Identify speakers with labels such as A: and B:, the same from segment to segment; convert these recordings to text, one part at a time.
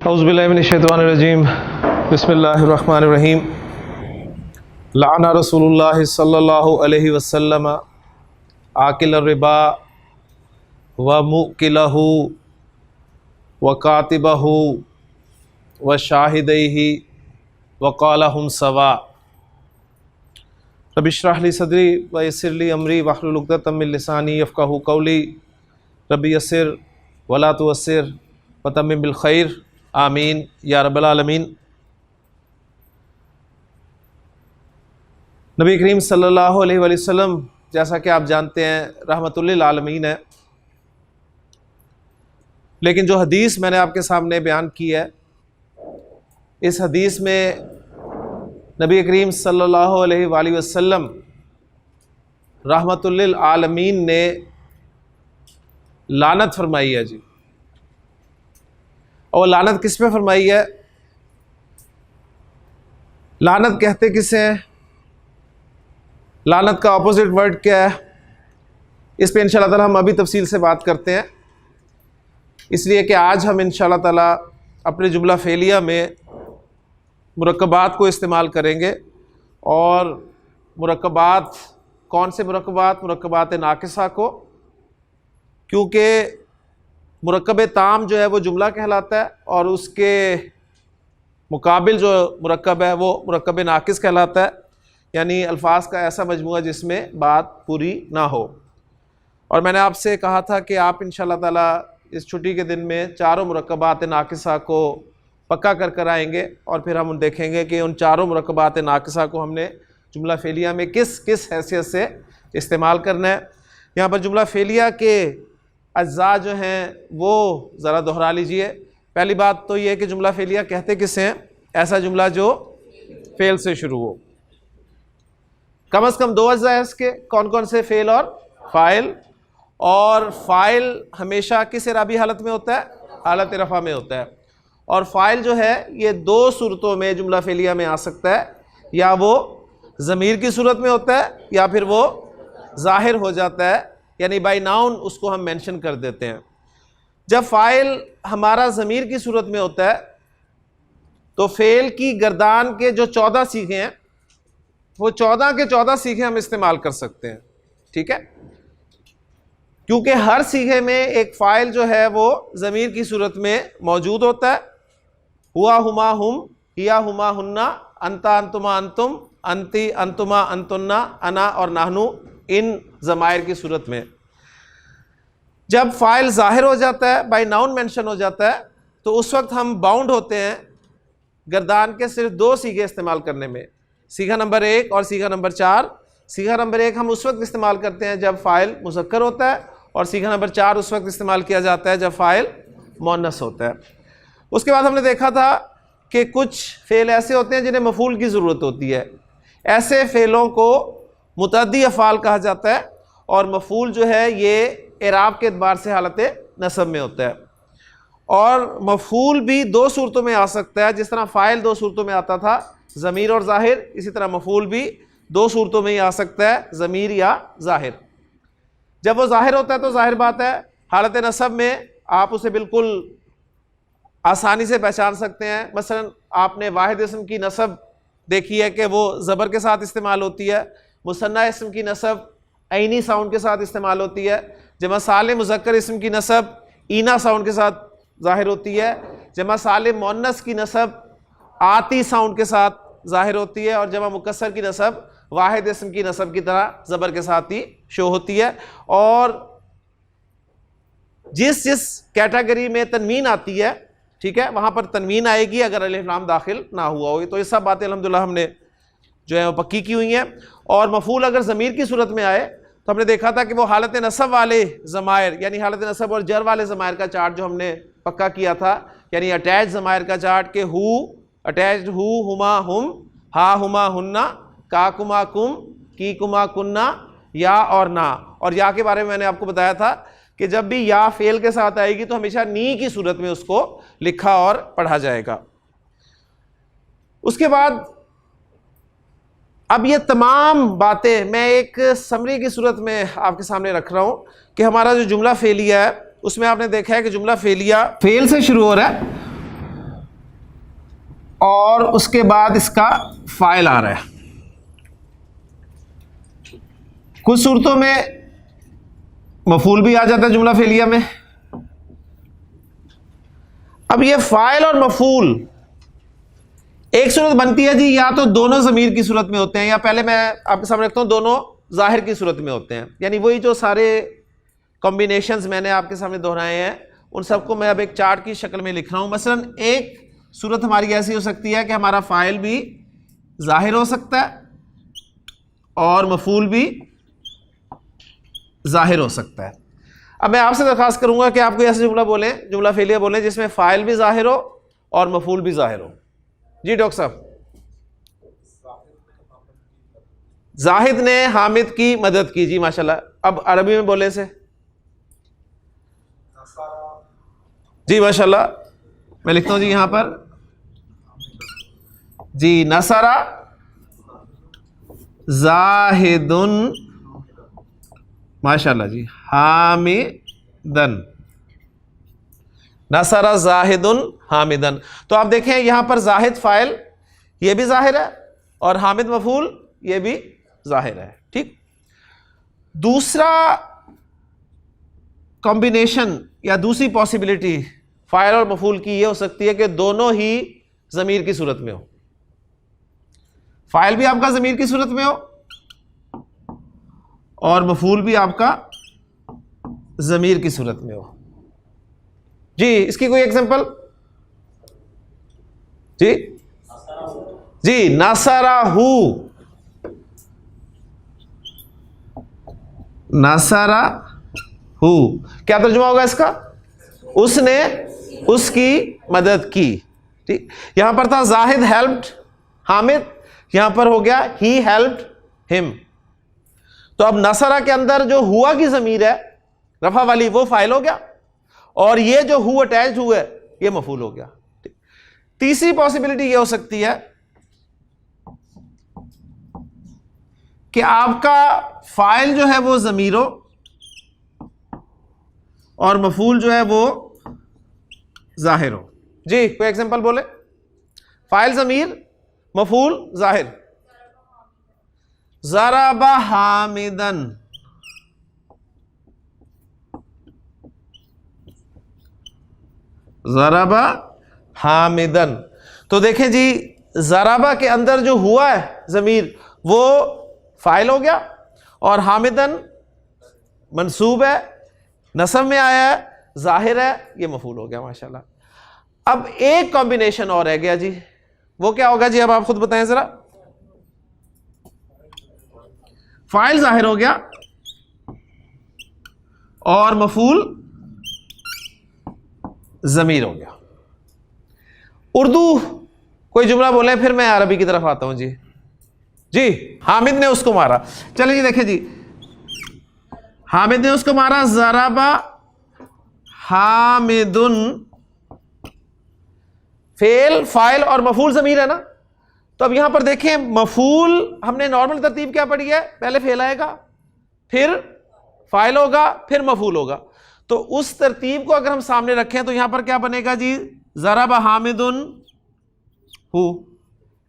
A: औज़ुबिल्लाहिमिनश्शैतानिर्रजीम बिस्मिल्लाहिर्रहमानिर्रहीम। लाना रसूलुल्लाह सल्लल्लाहु अलैहि वसल्लम आकिल रिबा व मुकिलहु व कातिबहु व शाहिदैहि व क़ालहुम सवा। रब्बि इश्रह ली सदरी व यस्सिर ली अमरी वहलुल उक़दतम मिन लिसानी यफ़क़हू क़ौली। रब्बि यस्सिर वला तुअस्सिर व तम्मिम बिल खैर आमीन या रब्बल आलमीन। नबी करीम सल्लल्लाहु अलैहि वसल्लम जैसा कि आप जानते हैं रहमतुल लिल आलमीन है, लेकिन जो हदीस मैंने आपके सामने बयान की है, इस हदीस में नबी करीम सल्लल्लाहु अलैहि वसल्लम रहमतुल लिल आलमीन ने लानत फरमाई है जी। और लानत किस पे फरमाई है? लानत कहते किसे हैं? लानत का ऑपोजिट वर्ड क्या है? इस पे इंशाअल्लाह ताला हम अभी तफसील से बात करते हैं, इसलिए कि आज हम इंशाअल्लाह ताला अपने जुमला फेलिया में मुरक्कबात को इस्तेमाल करेंगे। और मुरक्कबात कौन से मुरक्कबात? मुरक्कबात नाकिसा को, क्योंकि मुरक्कब ताम जो है वो जुमला कहलाता है और उसके मुकाबिल जो मुरक्कब है वो मुरक्कब नाकिस कहलाता है, यानी अल्फाज का ऐसा मजमूआ जिसमें बात पूरी ना हो। और मैंने आपसे कहा था कि आप इंशाअल्लाह ताला इस छुट्टी के दिन में चारों मुरक्कबात नाकिसा को पक्का कर आएंगे और फिर हम देखेंगे कि उन चारों मुरक्कबात नाकिसा को हमने जुमला फेलिया में किस किस हैसियत से इस्तेमाल करना है। यहाँ पर जुमला फेलिया के अज्जा जो हैं वो ज़रा दोहरा लीजिए। पहली बात तो ये है कि जुमला फेलिया कहते किसे हैं? ऐसा जुमला जो फेल से शुरू हो। कम से कम दो अज्जा है इसके, कौन कौन से? फेल और फ़ाइल। और फ़ाइल हमेशा किस इराबी हालत में होता है? हालत रफ़ा में होता है। और फ़ाइल जो है ये दो सूरतों में जुमला फेलिया में आ सकता है, या वो ज़मीर की सूरत में होता है या फिर वो ज़ाहिर हो जाता है, यानी बाई नाउन उसको हम मेंशन कर देते हैं। जब फ़ाइल हमारा ज़मीर की सूरत में होता है तो फ़ेल की गर्दान के जो 14 सीखे हैं वो 14 के 14 सीखे हम इस्तेमाल कर सकते हैं, ठीक है? क्योंकि हर सीखे में एक फ़ाइल जो है वो ज़मीर की सूरत में मौजूद होता है। हुआ हुमा हुम, हिया हुमा हुन्ना, अंता अंतुमा अंतुम, अंती अंतुमा अंतुन्ना, अना और नाहनु, इन ज़मायर की सूरत में। जब फ़ाइल ज़ाहिर हो जाता है, बाय नाउन मेंशन हो जाता है, तो उस वक्त हम बाउंड होते हैं गर्दान के सिर्फ दो सीखे इस्तेमाल करने में, सीखा नंबर 1 और सीखा नंबर 4। सीखा नंबर 1 हम उस वक्त इस्तेमाल करते हैं जब फ़ाइल मुज़क्कर होता है, और सीखा नंबर 4 उस वक्त इस्तेमाल किया जाता है जब फ़ाइल मुअन्नस होता है। उसके बाद हमने देखा था कि कुछ फ़ेल ऐसे होते हैं जिन्हें मफ़ूल की ज़रूरत होती है। ऐसे फ़ेलों को मुतअद्दी अफ़ाल कहा जाता है, और मफ़ूल जो है ये इराब के एतबार से हालत नसब में होता है। और मफ़ूल भी दो सूरतों में आ सकता है, जिस तरह फ़ाइल दो सूरतों में आता था, ज़मीर और ज़ाहिर, इसी तरह मफ़ूल भी दो सूरतों में ही आ सकता है, ज़मीर या ज़ाहिर। जब वो ज़ाहिर होता है तो ज़ाहिर बात है हालत नसब में आप उसे बिल्कुल आसानी से पहचान सकते हैं। मसलन आपने वाहिद इस्म की नसब देखी है कि वो ज़बर के साथ इस्तेमाल होती है, मुसन्ना इस्म की नसब ऐनी साउंड के साथ इस्तेमाल होती है, जमा सालिम मुज़क्कर इस्म की नसब ईना साउंड के साथ ज़ाहिर होती है, जमा सालिम मुअन्नस की नसब आती साउंड के साथ ज़ाहिर होती है, और जमा मुकस्सर की नसब वाहिद इस्म की नसब की तरह ज़बर के साथ ही शो होती है। और जिस जिस कैटेगरी में तनवीन आती है, ठीक है, वहाँ पर तनवीन आएगी अगर अलिफ लाम दाखिल ना हुआ हो। तो ये सब बातें अल्हम्दुलिल्लाह हमने जो है वो पक्की की हुई हैं। और मफ़ूल अगर ज़मीर की सूरत में आए तो हमने देखा था कि वो हालत नसब वाले ज़मायर, यानी हालत नसब और जर वाले ज़मायर का चार्ट जो हमने पक्का किया था, यानी अटैच ज़मायर का चार्ट के हु अटैच्ड हु, हुमा हुम, हा हुमा हुन्ना, का कुमा कुम, की कुमा कुन्ना, या और ना। और या के बारे में मैंने आपको बताया था कि जब भी या फेल के साथ आएगी तो हमेशा नी की सूरत में उसको लिखा और पढ़ा जाएगा। उसके बाद अब ये तमाम बातें मैं एक समरी की सूरत में आपके सामने रख रहा हूँ कि हमारा जो जुमला फेलिया है उसमें आपने देखा है कि जुमला फेलिया फेल से शुरू हो रहा है और उसके बाद इसका फाइल आ रहा है। कुछ सूरतों में मफूल भी आ जाता है जुमला फेलिया में। अब ये फाइल और मफूल एक सूरत बनती है जी, या तो दोनों ज़मीर की सूरत में होते हैं, या पहले मैं आपके सामने रखता हूं दोनों ज़ाहिर की सूरत में होते हैं। यानी वही जो सारे कॉम्बिनेशंस मैंने आपके सामने दोहराए हैं उन सबको मैं अब एक चार्ट की शक्ल में लिख रहा हूं। मसलन एक सूरत हमारी ऐसी हो सकती है कि हमारा फाइल भी ज़ाहिर हो सकता है और मफूल भी ज़ाहिर हो सकता है। अब मैं आपसे दरख्वास्त करूंगा कि आपको ऐसा जुमला बोलें, जुमला फेलिया बोलें जिसमें फ़ाइल भी ज़ाहिर हो और मफूल भी ज़ाहिर हो। जी डॉक्टर साहब। जाहिद ने हामिद की मदद की, जी माशाल्लाह। अब अरबी में बोले से जी माशाल्लाह। मैं लिखता हूं जी यहां पर जी, नसरा जाहिदुन माशाल्लाह जी हामिदन, नसरा जाहिदुन हामिदन। तो आप देखें यहां पर जाहिद फाइल ये भी जाहिर है और हामिद मफूल ये भी जाहिर है। ठीक। दूसरा कॉम्बिनेशन या दूसरी पॉसिबिलिटी फाइल और मफूल की ये हो सकती है कि दोनों ही ज़मीर की सूरत में हो। फाइल भी आपका ज़मीर की सूरत में हो और मफूल भी आपका ज़मीर की सूरत में हो। जी इसकी कोई एग्जांपल? जी जी, नसराहू, नसराहू क्या तर्जुमा होगा इसका? उसने उसकी मदद की। ठीक। यहां पर था जाहिद हेल्प्ड हामिद, यहां पर हो गया ही हेल्प्ड हिम। तो अब नसरा के अंदर जो हुआ की जमीर है रफा वाली वो फाइल हो गया और ये जो हु अटैच हुआ है ये मफूल हो गया। तीसरी पॉसिबिलिटी ये हो सकती है कि आपका फाइल जो है वो ज़मीर हो और मफूल जो है वो जाहिर हो। जी कोई एग्जांपल बोले? फाइल ज़मीर, मफूल जाहिर। ज़रबा हामिदन, ज़रबा हामिदन। तो देखें जी ज़रबा के अंदर जो हुआ है ज़मीर वो फाइल हो गया और हामिदन मंसूब है, नसब में आया है, जाहिर है, ये मफूल हो गया माशाल्लाह। अब एक कॉम्बिनेशन और रह गया जी, वो क्या होगा जी? अब आप खुद बताएं जरा। फाइल जाहिर हो गया और मफूल ज़मीर हो गया। उर्दू कोई जुमला बोले फिर मैं अरबी की तरफ आता हूं जी। जी हामिद ने उसको मारा। चलिए जी देखिए जी, हामिद ने उसको मारा। ज़रबा हामिदुन, फेल फाइल और मफूल ज़मीर है ना। तो अब यहां पर देखें मफूल हमने नॉर्मल तरतीब क्या पढ़ी है? पहले फेल आएगा, फिर फाइल होगा, फिर मफूल होगा। तो उस तरतीब को अगर हम सामने रखें तो यहां पर क्या बनेगा जी? ज़रबा हामिदुन हु,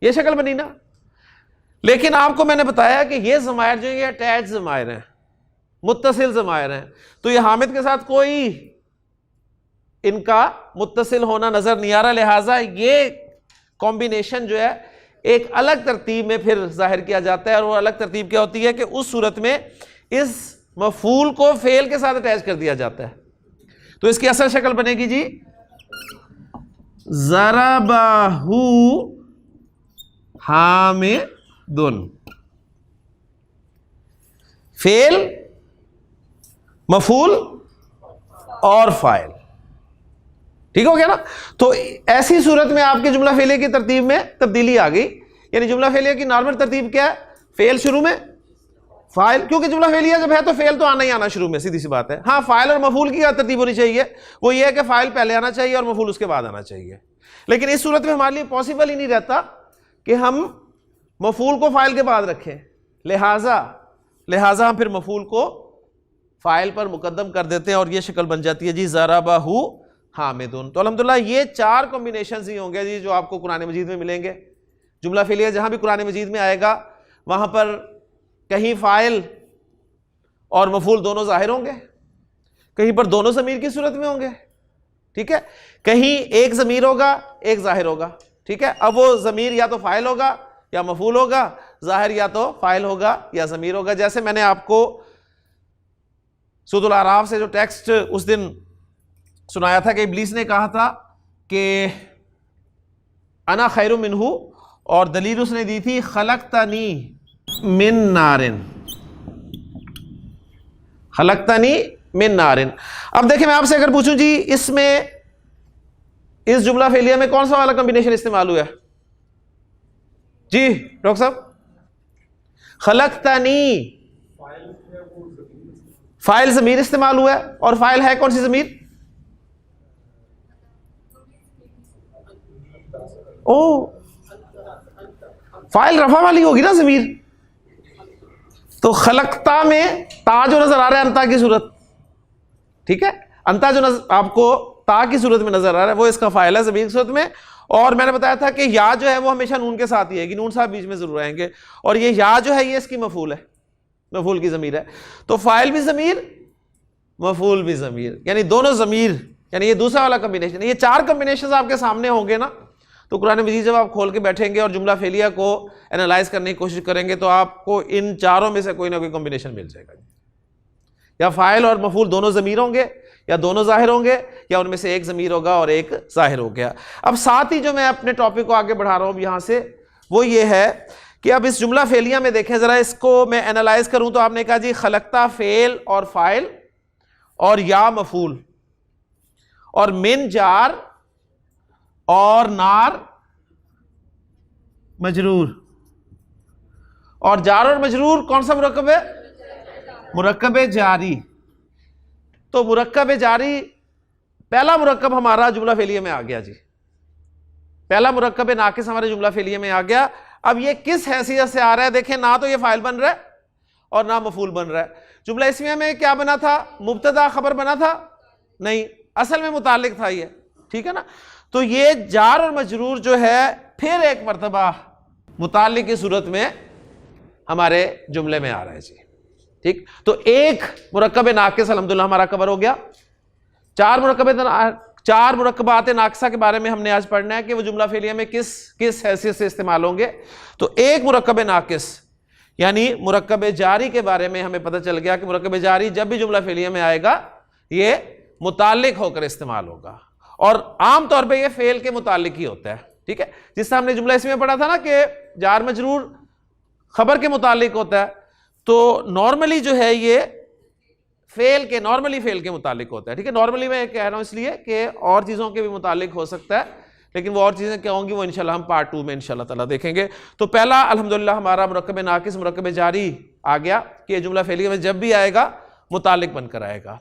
A: ये शक्ल बनी ना। लेकिन आपको मैंने बताया कि ये ज़मायर जो ये अटैच ज़मायर हैं, मुत्तसिल ज़मायर हैं, तो ये हामिद के साथ कोई इनका मुत्तसिल होना नजर नहीं आ रहा। लिहाजा ये कॉम्बिनेशन जो है एक अलग तरतीब में फिर जाहिर किया जाता है और वो अलग तरतीब क्या होती है कि उस सूरत में इस मफूल को फेल के साथ अटैच कर दिया जाता है। तो इसकी असल शक्ल बनेगी जी ज़रबाहू हामिदुन, फेल मफूल और फाइल। ठीक हो गया ना। तो ऐसी सूरत में आपके जुमला फेलिया की तरतीब में तब्दीली आ गई। यानी जुमला फेलिया की नॉर्मल तरतीब क्या है? फेल शुरू में, फाइल, क्योंकि जुमला फेलिया जब है तो फेल तो आना ही आना शुरू में, सीधी सी बात है। हाँ फाइल और मफूल की क्या तरतीब होनी चाहिए? वो ये है कि फाइल पहले आना चाहिए और मफूल उसके बाद आना चाहिए। लेकिन इस सूरत में हमारे लिए पॉसिबल ही नहीं रहता कि हम मफूल को फाइल के बाद रखें। लिहाजा हम फिर मफूल को फाइल पर मुकद्दम कर देते हैं और ये शक्ल बन जाती है जी ज़रबाहू हामिदुन। तो अल्हम्दुलिल्लाह ये 4 कॉम्बिनेशन ही होंगे जी जो आपको कुरान मजीद में मिलेंगे। जुमला फेलिया जहां भी कुरान मजीद में आएगा वहां पर कहीं फाइल और मफूल दोनों जाहिर होंगे, कहीं पर दोनों ज़मीर की सूरत में होंगे, ठीक है, कहीं एक ज़मीर होगा एक जाहिर होगा, ठीक है। अब वो ज़मीर या तो फाइल होगा या मफूल होगा, जाहिर या तो फाइल होगा या ज़मीर होगा। जैसे मैंने आपको सूरह अल-आराफ से जो टेक्स्ट उस दिन सुनाया था कि इब्लीस ने कहा था कि अना खैरु मिन्हु, और दलील उसने दी थी खलकतनी मिन नारिन, खलकतनी मिन नारिन। अब देखिए मैं आपसे अगर पूछूं जी इसमें इस जुमला फेलिया में कौन सा वाला कॉम्बिनेशन इस्तेमाल हुआ है जी डॉक्टर साहब? खलकतनी, फाइल ज़मीर इस्तेमाल हुआ है, और फाइल है कौन सी ज़मीर? ओ, फाइल रफा वाली होगी ना ज़मीर। तो खलकता में ता जो नजर आ रहा है अंता की सूरत, ठीक है, अंता जो आपको ता की सूरत में नजर आ रहा है वो इसका फाइल है ज़मीर की सूरत में। और मैंने बताया था कि या जो है वो हमेशा नून के साथ ही आएगी, नून साहब बीच में जरूर आएंगे, और ये या जो है ये इसकी मफूल है, मफूल की ज़मीर है। तो फाइल भी ज़मीर, मफूल भी ज़मीर, यानी दोनों ज़मीर, यानी ये दूसरा वाला कॉम्बिनेशन। ये 4 कॉम्बिनेशन आपके सामने होंगे ना, तो कुरान मजीद जब आप खोल के बैठेंगे और जुमला फेलिया को एनालाइज करने की कोशिश करेंगे तो आपको इन चारों में से कोई ना कोई कॉम्बिनेशन मिल जाएगा। या फाइल और मफूल दोनों ज़मीर होंगे, या दोनों जाहिर होंगे, या उनमें से एक ज़मीर होगा और एक जाहिर हो गया। अब साथ ही जो मैं अपने टॉपिक को आगे बढ़ा रहा हूँ यहाँ से वो ये है कि अब इस जुमला फेलिया में देखें ज़रा, इसको मैं एनालाइज करूँ तो आपने कहा जी खलकता फेल और फाइल और या मफूल और मिन जार और नार मजरूर, और जार और मजरूर कौन सा मुरक्कब है? मुरक्कब जारी। तो मुरक्कब जारी पहला मुरक्कब हमारा जुमला फेलिया में आ गया जी, पहला मुरक्कब नाकिस हमारे जुमला फेलिया में आ गया। अब ये किस हैसियत से आ रहा है देखें, ना तो ये फाइल बन रहा है और ना मफूल बन रहा है। जुमला इसमिया में क्या बना था? मुब्तदा खबर बना था? नहीं, असल में मुतालिक था ये, ठीक है ना। तो ये जार और मजरूर जो है फिर एक मरतबा मुतालिक की सूरत में हमारे जुमले में आ रहा है जी, ठीक। तो एक मुरक्कब नाकिस अल्हम्दुलिल्लाह हमारा कवर हो गया। 4 मुरक्कबात नाकिसा के बारे में हमने आज पढ़ना है कि वो जुमला फेलिया में किस किस हैसियत से इस्तेमाल होंगे। तो एक मुरक्कब नाकिस यानी मुरक्कब जारी के बारे में हमें पता चल गया कि मुरक्कब जारी जब भी जुमला फेलिया में आएगा ये मुतालिक होकर इस्तेमाल होगा, और आम तौर पे ये फेल के मुतालिक ही होता है, ठीक है। जिससे हमने जुमला इसमें पढ़ा था ना कि जार मजरूर खबर के मुतालिक होता है, तो नॉर्मली जो है ये फेल के, नॉर्मली फेल के मुतालिक होता है, ठीक है। नॉर्मली मैं कह रहा हूं इसलिए कि और चीज़ों के भी मुतालिक हो सकता है, लेकिन वो और चीज़ें क्या होंगी वो इंशाल्लाह हम पार्ट 2 में इंशाल्लाह ताला देखेंगे। तो पहला अल्हम्दुलिल्लाह हमारा मुरक्कब नाकिस मुरक्कब जारी आ गया कि जुमला फेलिया में जब भी आएगा मुतालिक बनकर आएगा।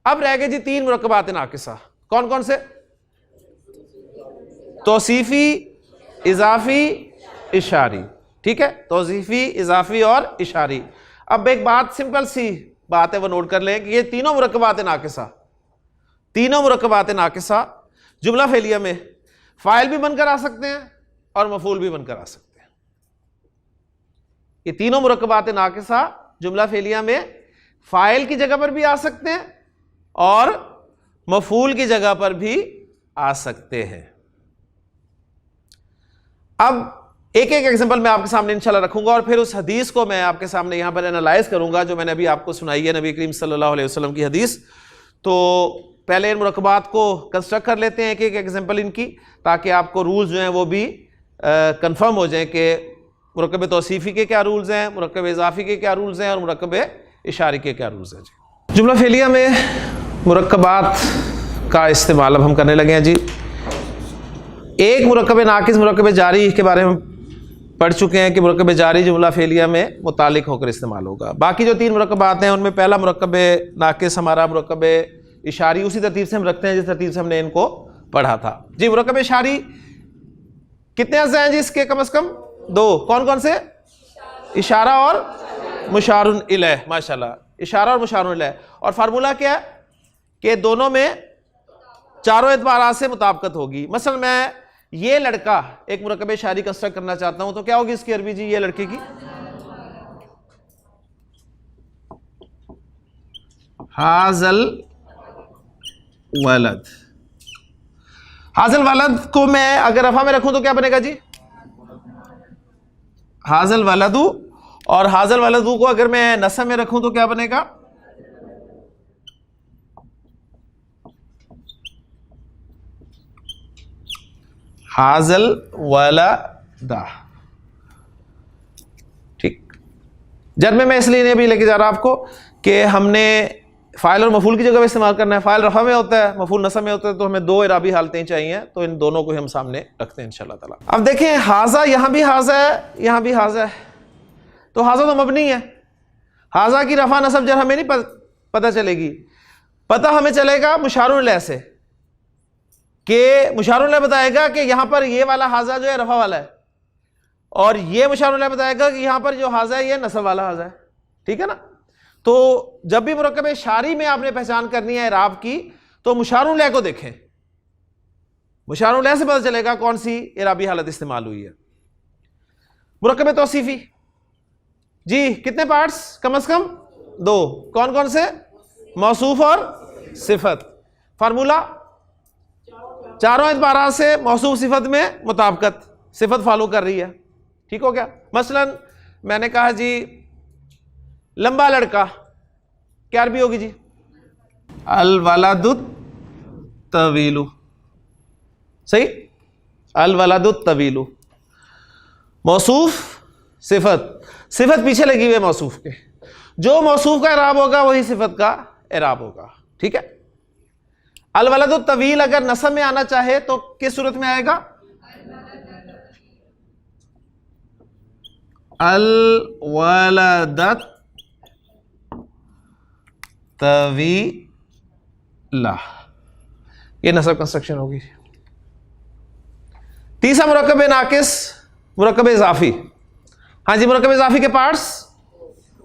A: अब रह गए जी 3 मुरक्कबात नाकिसा, कौन कौन से? तौसीफी, इजाफी, इशारी, ठीक है, तौसीफी, इजाफी और इशारी। अब एक बात, सिंपल सी बात है वो नोट कर लें कि ये तीनों मुरक्कबात नाकिसा, तीनों मुरक्कबात नाकिसा जुमला फेलिया में फाइल भी बनकर आ सकते हैं और मफूल भी बनकर आ सकते हैं। ये तीनों मुरक्कबात नाकिसा जुमला फेलिया में फाइल की जगह पर भी आ सकते हैं और मफूल की जगह पर भी आ सकते हैं। अब एक एक एग्जांपल मैं आपके सामने इंशाल्लाह रखूंगा और फिर उस हदीस को मैं आपके सामने यहां पर एनालाइज करूंगा जो मैंने अभी आपको सुनाई है, नबी करीम सल्लल्लाहु अलैहि वसल्लम की हदीस। तो पहले इन मुरक्कबात को कंस्ट्रक्ट कर लेते हैं एक एक एग्जांपल इनकी, ताकि आपको रूल्स जो हैं वो भी कंफर्म हो जाएं कि मुरक्कब तौसीफी के क्या रूल्स हैं, मुरक्कब इजाफी के क्या रूल्स हैं और मुरक्कब इशारी के क्या रूल्स हैं जी। जुमला फेलिया में मुरक्कबात का इस्तेमाल अब हम करने लगे हैं जी। एक मुरक्कब नाकिस मुरक्कब जारी के बारे में पढ़ चुके हैं कि मुरक्कब जारी जुमला फेलिया में मुतालिक होकर इस्तेमाल होगा। बाकी जो 3 मुरक्कबात हैं उनमें पहला मुरक्कब नाकिस हमारा मुरक्कब इशारी, उसी तरतीब से हम रखते हैं जिस तरतीब से हमने इनको पढ़ा था जी। मुरक्कब इशारी कितने अज़्ज़ा हैं जी इसके? कम से कम 2। कौन कौन से? इशारा और मुशारुन इलैह, माशाल्लाह, इशारा और मुशारुन इलैह। और फार्मूला क्या है कि दोनों में चारों एतबारात से मुताबिकत होगी। मसलन मैं ये लड़का एक मुरक्कब शारी कंस्ट्रक्ट करना चाहता हूं तो क्या होगी इसकी अरबी जी, ये लड़के की हाजल वलद। हाजल वलद को मैं अगर रफा में रखूं तो क्या बनेगा जी, हाजल वलदू। और हाजल वलदू को अगर मैं नसब में रखूं तो क्या बनेगा, हाजल वलदा। ठीक, जब में मैं इसलिए नहीं भी लेके जा रहा आपको कि हमने फ़ाइल और मफूल की जगह पे इस्तेमाल करना है। फ़ाइल रफ़ा में होता है, मफूल नसब में होता है, तो हमें दो इराबी हालतें चाहिए, तो इन दोनों को हम सामने रखते हैं इंशाल्लाह ताला। अब देखें हाजा, यहाँ भी हाजा है, यहाँ भी हाजा है, तो हाजा तो मबनी है। हाजा की रफ़ा नसब जर हमें नहीं पता चलेगी, पता हमें चलेगा मुशारुन इलैह से, कि मुशारुन इलैह बताएगा कि यहाँ पर ये वाला हाजा जो है रफ़ा वाला है, और ये मुशारुन इलैह बताएगा कि यहाँ पर जो हाजा है ये नसब वाला हाजा है। ठीक है ना। तो जब भी मुरक्कब शारी में आपने पहचान करनी है इराब की, तो मुशारुन इलैह को देखें, मुशारुन इलैह से पता चलेगा कौन सी इराबी हालत इस्तेमाल हुई है। मुरक्कब तौसीफी जी कितने पार्ट्स, कम से कम दो, कौन कौन से, मौसूफ और सिफत। फार्मूला चारों एतबारात से मौसूफ सिफत में मुताबिकत, सिफत फॉलो कर रही है। ठीक हो गया। मसलन मैंने कहा जी लंबा लड़का, क्या अरबी होगी जी, अल वलदुत तवीलु। सही, अल वलदुत तवीलु। मौसूफ सिफत, सिफत पीछे लगी हुई है मौसूफ के, जो मौसूफ का इराब होगा वही सिफत का इराब होगा। ठीक है। अल वलदुत तवील अगर नसब में आना चाहे तो किस सूरत में आएगा, अल वलदत तवीला, ये नसब कंस्ट्रक्शन होगी। तीसरा मुरक्कब नाकिस, मुरक्कब इजाफी। हाँ जी, मुरक्कब इजाफी के पार्ट्स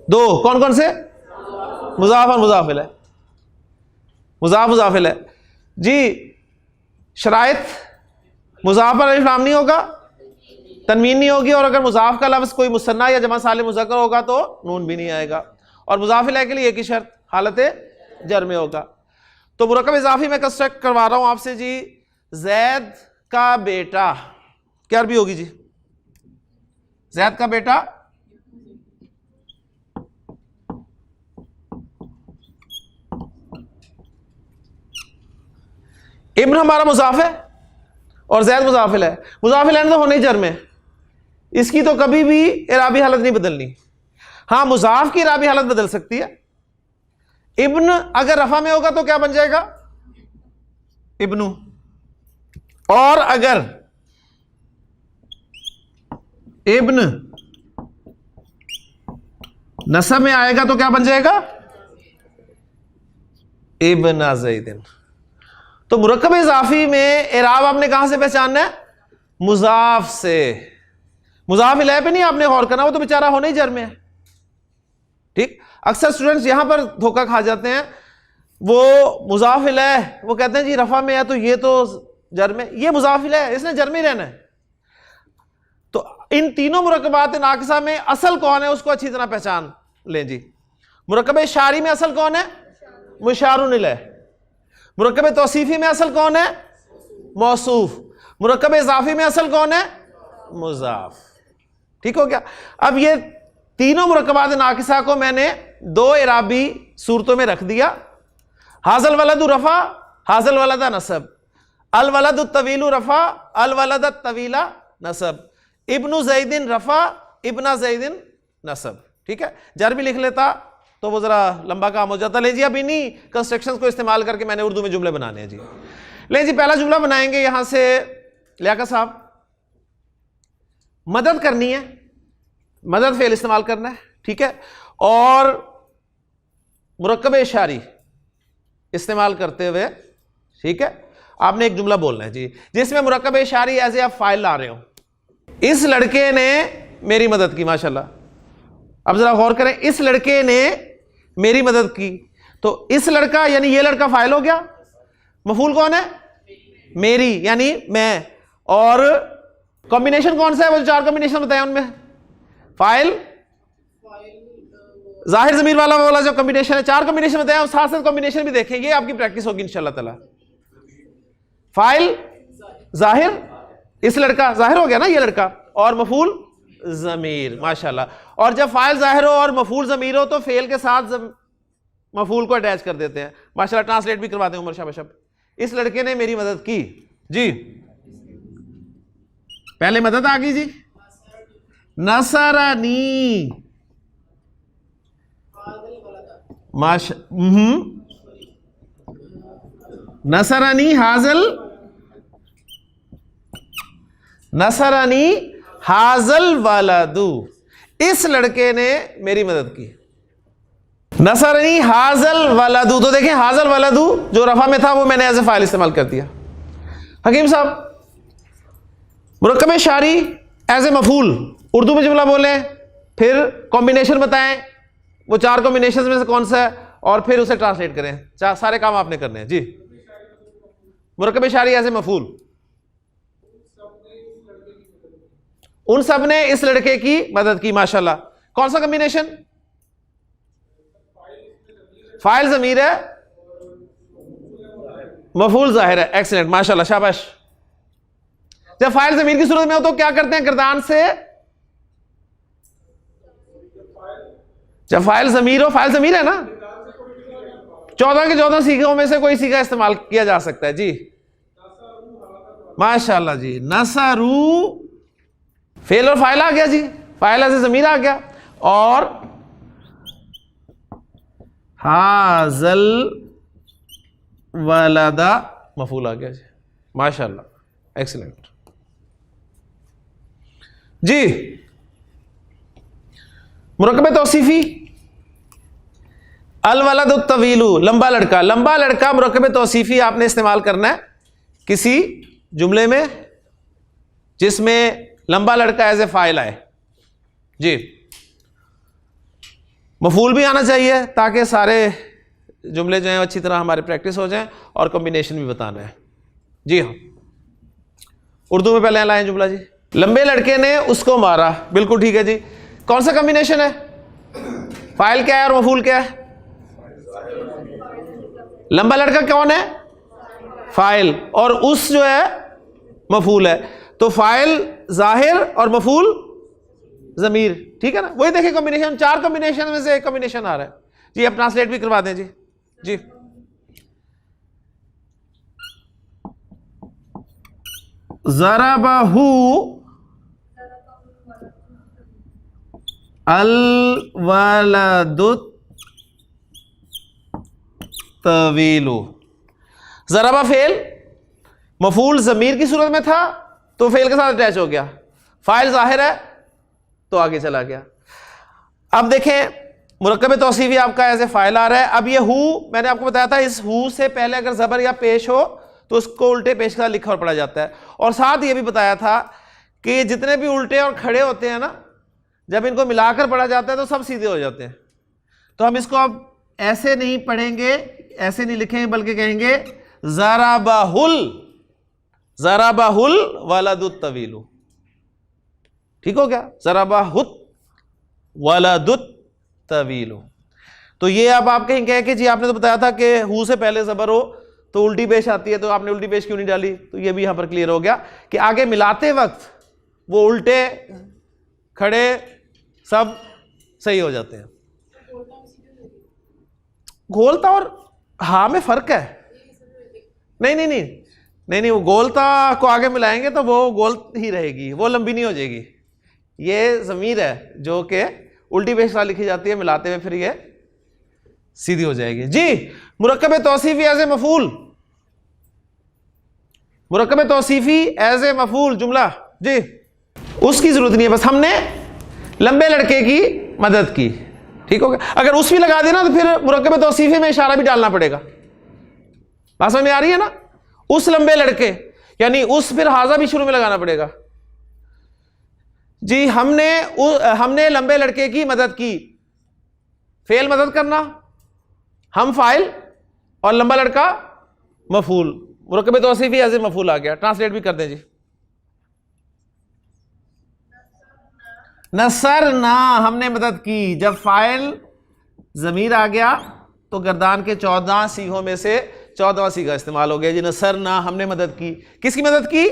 A: दो, कौन कौन से, मुजाफ और मुजाफिल है। मुजाफ मुजाफिल है जी। शराइत, मुजाफ पर अलिफ लाम नहीं होगा, तनवीन नहीं होगी, और अगर मुजाफ का लफ्ज कोई मुसन्ना या जमा सालिम मुज़क्कर होगा तो नून भी नहीं आएगा। और मुजाफिल है के लिए एक ही शर्त, हालत जर में होगा। तो मुरक्कब इजाफी में कंस्ट्रक्ट करवा रहा हूं आपसे जी, जैद का बेटा, क्या अरबी होगी जी, जैद का बेटा, इब्न हमारा मुजाफ है और जैद मुजाफिल है। मुजाफिल है तो होने ही जर में, इसकी तो कभी भी इराबी हालत नहीं बदलनी। हाँ, मुजाफ की इराबी हालत बदल सकती है। इब्न अगर रफा में होगा तो क्या बन जाएगा, इब्नु, और अगर इब्न नसब में आएगा तो क्या बन जाएगा, इब्न ज़ैदिन। तो मुरक्कब इजाफी में इराब आपने कहां से पहचानना है, मुजाफ से। मुजाफ इलैह पे नहीं आपने गौर करना, वो तो बेचारा होने ही जर में है। ठीक, अक्सर स्टूडेंट्स यहां पर धोखा खा जाते हैं, वो मुजाफ इलैह वो कहते हैं जी रफा में है तो ये तो जर में, ये मुजाफ इलैह इसने जर में ही रहना है। तो इन तीनों मुरक्कबात नाकिसा में असल कौन है उसको अच्छी तरह पहचान लें जी। मुरक्कब शारी में असल कौन है, मुशारुन इलैह। मुरक्कब तौसीफी में असल कौन है, मौसूफ। मुरक्कब इजाफी में असल कौन है, मुजाफ। ठीक हो गया। अब ये तीनों मुरक्कबात नाकिसा को मैंने दो इराबी सूरतों में रख दिया, हाजल वलदु रफा, हाजल वलदा नसब। अल वलदु तवीलु रफा, अल वलदा तवीला नसब। इब्नु ज़ैदिन रफा, इब्ना ज़ैदिन नसब। ठीक है, जर भी लिख लेता तो वो जरा लंबा काम हो जाता। ले जी, अब इन्हीं कंस्ट्रक्शंस को इस्तेमाल करके मैंने उर्दू में जुमले बनाने हैं जी। ले जी, पहला जुमला बनाएंगे यहां से, लियाकत साहब, मदद करनी है, मदद फेल इस्तेमाल करना है। ठीक है, और मुरक्कब इशारी इस्तेमाल करते हुए, ठीक है, आपने एक जुमला बोलना है जी जिसमें मुरक्कब इशारी एज ए आप फाइल ला रहे हो। इस लड़के ने मेरी मदद की, माशाल्लाह। अब जरा गौर करें, इस लड़के ने मेरी मदद की, तो इस लड़का यानी ये लड़का फाइल हो गया, मफूल कौन है, मेरी यानी मैं, और कॉम्बिनेशन कौन सा है, वो जो 4 कॉम्बिनेशन बताया उनमें फाइल जाहिर जमीर वाला वाला जो कॉम्बिनेशन है, 4 कॉम्बिनेशन बताया, उस साथ साथ कॉम्बिनेशन भी देखेंगे, आपकी प्रैक्टिस होगी इंशाल्लाह ताला। फाइल जाहिर, इस लड़का जाहिर हो गया ना ये लड़का, और मफूल जमीर, माशाल्लाह। और जब फाइल जाहिर हो और मफूल जमीर हो तो फेल के साथ मफूल को अटैच कर देते हैं, माशाल्लाह। ट्रांसलेट भी करवाते हैं उमर शाह बशप। इस लड़के ने मेरी मदद की जी, पहले मदद आ गई जी, नसरानी, माशा नसरानी हाजल, नसरानी हाजल वालादू, इस लड़के ने मेरी मदद की। नसरनी हाजल वालादू, तो देखें हाजल वालादू जो रफा में था वो मैंने एज ए फाइल इस्तेमाल कर दिया। हकीम साहब मुरक्कब शारी एज ए मफूल, उर्दू में जुमला बोलें, फिर कॉम्बिनेशन बताएं, वो 4 कॉम्बिनेशन में से कौन सा है, और फिर उसे ट्रांसलेट करें। सारे काम आपने करने हैं जी। मुरक्कब शारी एज ए मफूल, उन सब ने इस लड़के की मदद की, माशाल्लाह। कौन सा कॉम्बिनेशन, फाइल जमीर है, मफूल जाहिर है, एक्सीलेंट, माशाल्लाह, शाबाश। जब फाइल जमीर की सूरत में हो तो क्या करते हैं, गर्दान से, जब फाइल जमीर हो, फाइल जमीर है ना, 14 के 14 सीखों में से कोई सीखा इस्तेमाल किया जा सकता है जी, माशाल्लाह जी। नसरू फेल और फाइल आ गया जी, फाइल से जमीर आ गया, और हाजल वलदा मफूल आ गया जी, माशाल्लाह, एक्सीलेंट जी। मुरक्कब तौसीफी, अल वलद तवीलू, लंबा लड़का, लंबा लड़का मुरक्कब तौसीफी आपने इस्तेमाल करना है किसी जुमले में जिसमें लंबा लड़का एज ए फाइल आए जी। मफूल भी आना चाहिए ताकि सारे जुमले जो हैं अच्छी तरह हमारे प्रैक्टिस हो जाएं, और कॉम्बिनेशन भी बताना है जी। हाँ, उर्दू में पहले लाएं जुमला जी। लंबे लड़के ने उसको मारा, बिल्कुल ठीक है जी। कौन सा कॉम्बिनेशन है, फाइल क्या है और मफूल क्या है, लंबा लड़का कौन है, फाइल, और उस जो है मफूल है, तो फाइल जाहिर और मफूल जमीर, ठीक है ना। वही देखिए कॉम्बिनेशन, 4 कॉम्बिनेशन में से एक कॉम्बिनेशन आ रहा है जी। अब ट्रांसलेट भी करवा दें जी। जी ज़रबहू अल वलदु तवीलु, ज़रबा फेल, मफूल जमीर की सूरत में था तो फेल के साथ अटैच हो गया, फाइल जाहिर है तो आगे चला गया। अब देखें मुरक्कब तौसीफी आपका ऐसे फाइल आ रहा है। अब ये हु, मैंने आपको बताया था इस हु से पहले अगर जबर या पेश हो तो उसको उल्टे पेश के साथ लिखा और पढ़ा जाता है। और साथ ये भी बताया था कि जितने भी उल्टे और खड़े होते हैं ना, जब इनको मिलाकर पढ़ा जाता है तो सब सीधे हो जाते हैं। तो हम इसको अब ऐसे नहीं पढ़ेंगे, ऐसे नहीं लिखेंगे, बल्कि कहेंगे ज़राबाहुल, ज़राबाहुल वलदुत तवीलु, ठीक हो गया, ज़राबाहुत वलदुत तवीलु। तो ये अब आप कहेंगे कि जी आपने तो बताया था कि हु से पहले जबर हो तो उल्टी पेश आती है, तो आपने उल्टी पेश क्यों नहीं डाली। तो ये भी यहां पर क्लियर हो गया कि आगे मिलाते वक्त वो उल्टे खड़े सब सही हो जाते हैं। गोलता और हा में फर्क है। नहीं नहीं नहीं नहीं नहीं, वो गोलता को आगे मिलाएंगे तो वो गोल ही रहेगी, वो लंबी नहीं हो जाएगी। ये ज़मीर है जो कि उल्टी पेश के साथ लिखी जाती है, मिलाते हुए फिर ये सीधी हो जाएगी जी। मुरक्कब तौसीफी एज ए मफूल, मुरक्कब तौसीफी एज ए मफूल जुमला जी, उसकी जरूरत नहीं है, बस हमने लंबे लड़के की मदद की, ठीक हो गया। अगर उस भी लगा देना तो फिर मुरक्कब तौसीफी में इशारा भी डालना पड़ेगा। बात समझ में आ रही है ना, उस लंबे लड़के यानी उस, फिर हाजा भी शुरू में लगाना पड़ेगा जी। हमने लंबे लड़के की मदद की, फेल मदद करना, हम फाइल और लंबा लड़का मफूल, मुरक्कब तौसीफी एज ए मफूल आ गया, ट्रांसलेट भी कर दें जी। नसरना, हमने मदद की। जब फाइल जमीर आ गया तो गर्दान के 14 सीगों में से 14वां सीगा इस्तेमाल हो गया जी। नसरना, हमने मदद की। किसकी मदद की?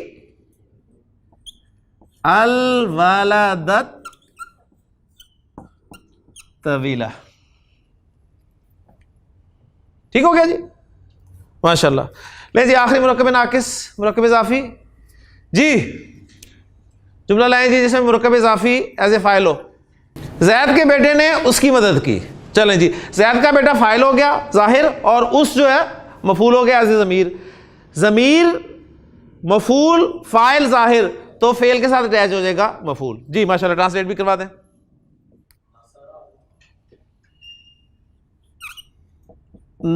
A: अल वलदत तवीला। ठीक हो गया जी, माशाल्लाह। ले जी आखिरी मुरक्कब नाकिस, मुरक्कब इजाफी जी। जुमला लाएं जी जिसमें मुरक्कब इजाफी एज ए फाइल हो। जैद के बेटे ने उसकी मदद की। चलें जी, जैद का बेटा फाइल हो गया जाहिर, और उस जो है मफूल हो गया as a Zamir. Zamir मफूल file जाहिर, तो फेल के साथ अटैच हो जाएगा मफूल जी। माशाल्लाह, ट्रांसलेट भी करवा दें।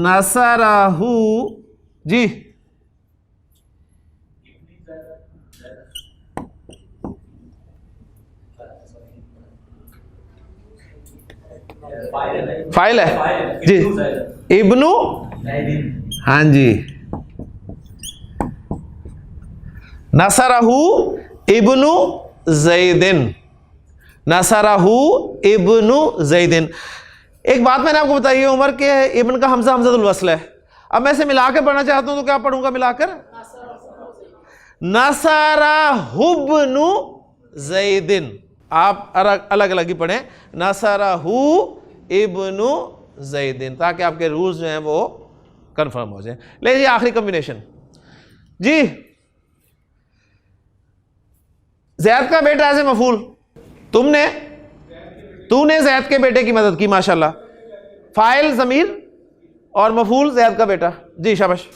A: नसरहू जी। फाइल है जी। इब्नु, हाँ जी। नसरहू इब्नु ज़ैदिन, नसरहू इब्नु ज़ैदिन। एक बात मैंने आपको बताई है उमर के इब्न का हमजा हमज़तुल वस्ल है। अब मैं इसे मिलाकर पढ़ना चाहता हूं तो क्या पढ़ूंगा मिलाकर? नसरहुब्नु ज़ैदिन। आप अलग अलग ही पढ़ें, नसरहू इब्नु ज़ैदिन, ताकि आपके रूल्स जो हैं वो कंफर्म हो जाए। ले जी आखिरी कॉम्बिनेशन जी। ज़ैद का बेटा ऐसे मफूल, तूने ज़ैद के बेटे की मदद की। माशाल्लाह, फाइल ज़मीर और मफूल ज़ैद का बेटा जी। शाबाश,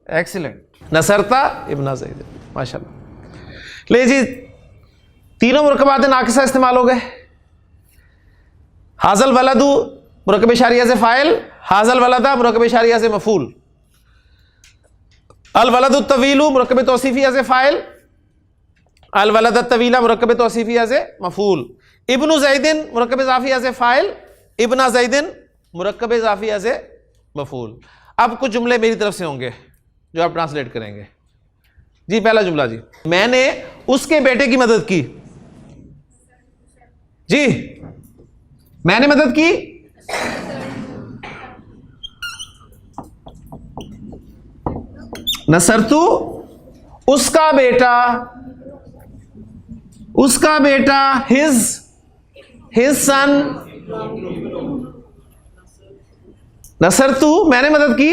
A: एक्सीलेंट। नसरता इब्ना ज़ैद, माशाल्लाह। ले जी तीनों मुरक्कबात नाकिसा इस्तेमाल हो गए। हाज़ल वलदू मुरक्कब इशारिया से फाइल, हाज़ल वलदा मुरक्कब इशारिया से मफूल, अल वलदु तवीलू मुरक्कब तौसीफिया से फाइल, अल वलद तवीला मुरक्कब तौसीफिया से मफूल, इब्नु ज़ैदिन मुरक्कब इज़ाफिया से फाइल, इब्ना ज़ैदिन मुरक्कब इज़ाफिया से मफूल। अब कुछ जुमले मेरी तरफ से होंगे जो आप ट्रांसलेट करेंगे जी। पहला जुमला जी, मैंने उसके बेटे की मदद की जी। मैंने मदद की, नसरतु उसका बेटा हिज सन, नसरतु मैंने मदद की,